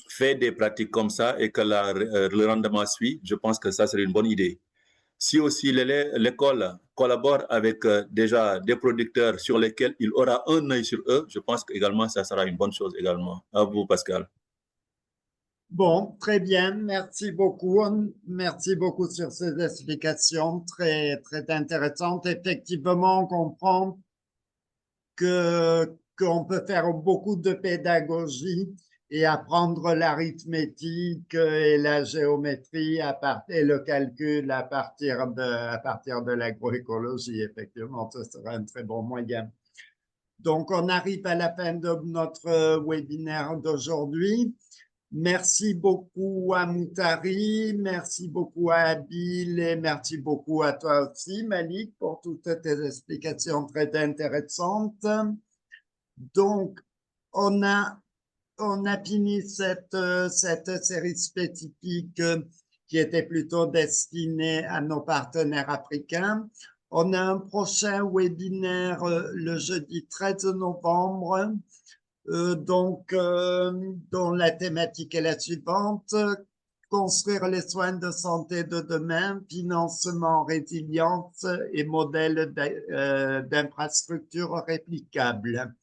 fait des pratiques comme ça et que le rendement suit, je pense que ça serait une bonne idée. Si aussi l'école collabore avec déjà des producteurs sur lesquels il aura un œil sur eux, je pense qu'également ça sera une bonne chose également. À vous, Pascal. Bon, très bien. Merci beaucoup. Merci beaucoup sur ces explications très, très intéressantes. Effectivement, on comprend qu'on peut faire beaucoup de pédagogie et apprendre l'arithmétique et la géométrie et le calcul à partir de l'agroécologie. Effectivement, ce sera un très bon moyen. Donc, on arrive à la fin de notre webinaire d'aujourd'hui. Merci beaucoup à Moutari, merci beaucoup à Abil et merci beaucoup à toi aussi, Malik, pour toutes tes explications très intéressantes. Donc, on a fini cette série spécifique qui était plutôt destinée à nos partenaires africains. On a un prochain webinaire le jeudi 13 novembre, dont la thématique est la suivante: construire les soins de santé de demain, financement, résilience et modèle d'infrastructure réplicables.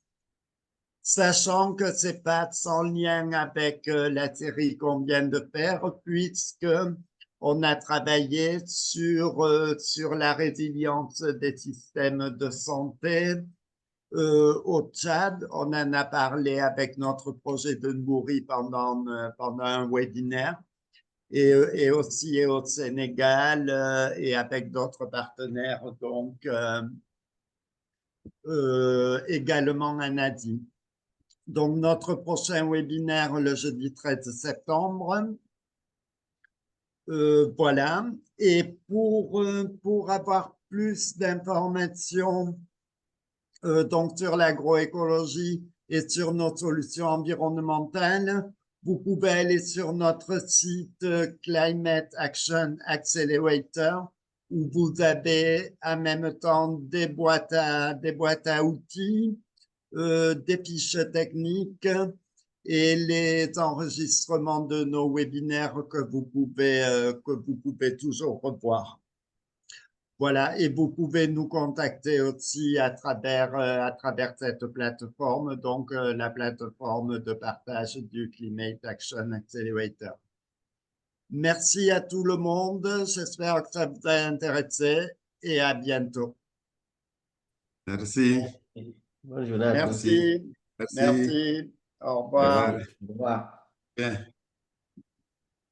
Sachant que c'est pas sans lien avec la série qu'on vient de faire, puisque on a travaillé sur la résilience des systèmes de santé au Tchad. On en a parlé avec notre projet de Nouri pendant un webinaire et aussi au Sénégal et avec d'autres partenaires. Donc, également à Nadine. Donc, notre prochain webinaire le jeudi 13 septembre. Voilà. Et pour avoir plus d'informations donc sur l'agroécologie et sur nos solutions environnementales, vous pouvez aller sur notre site Climate Action Accelerator, où vous avez en même temps des boîtes à outils, des fiches techniques et les enregistrements de nos webinaires que vous pouvez toujours revoir. Voilà, et vous pouvez nous contacter aussi à travers cette plateforme, donc la plateforme de partage du Climate Action Accelerator. Merci à tout le monde, j'espère que ça vous a intéressé et à bientôt. Merci. Bonne journée à tous. Merci, Merci. merci, au Au revoir. revoir. Au revoir. Bien.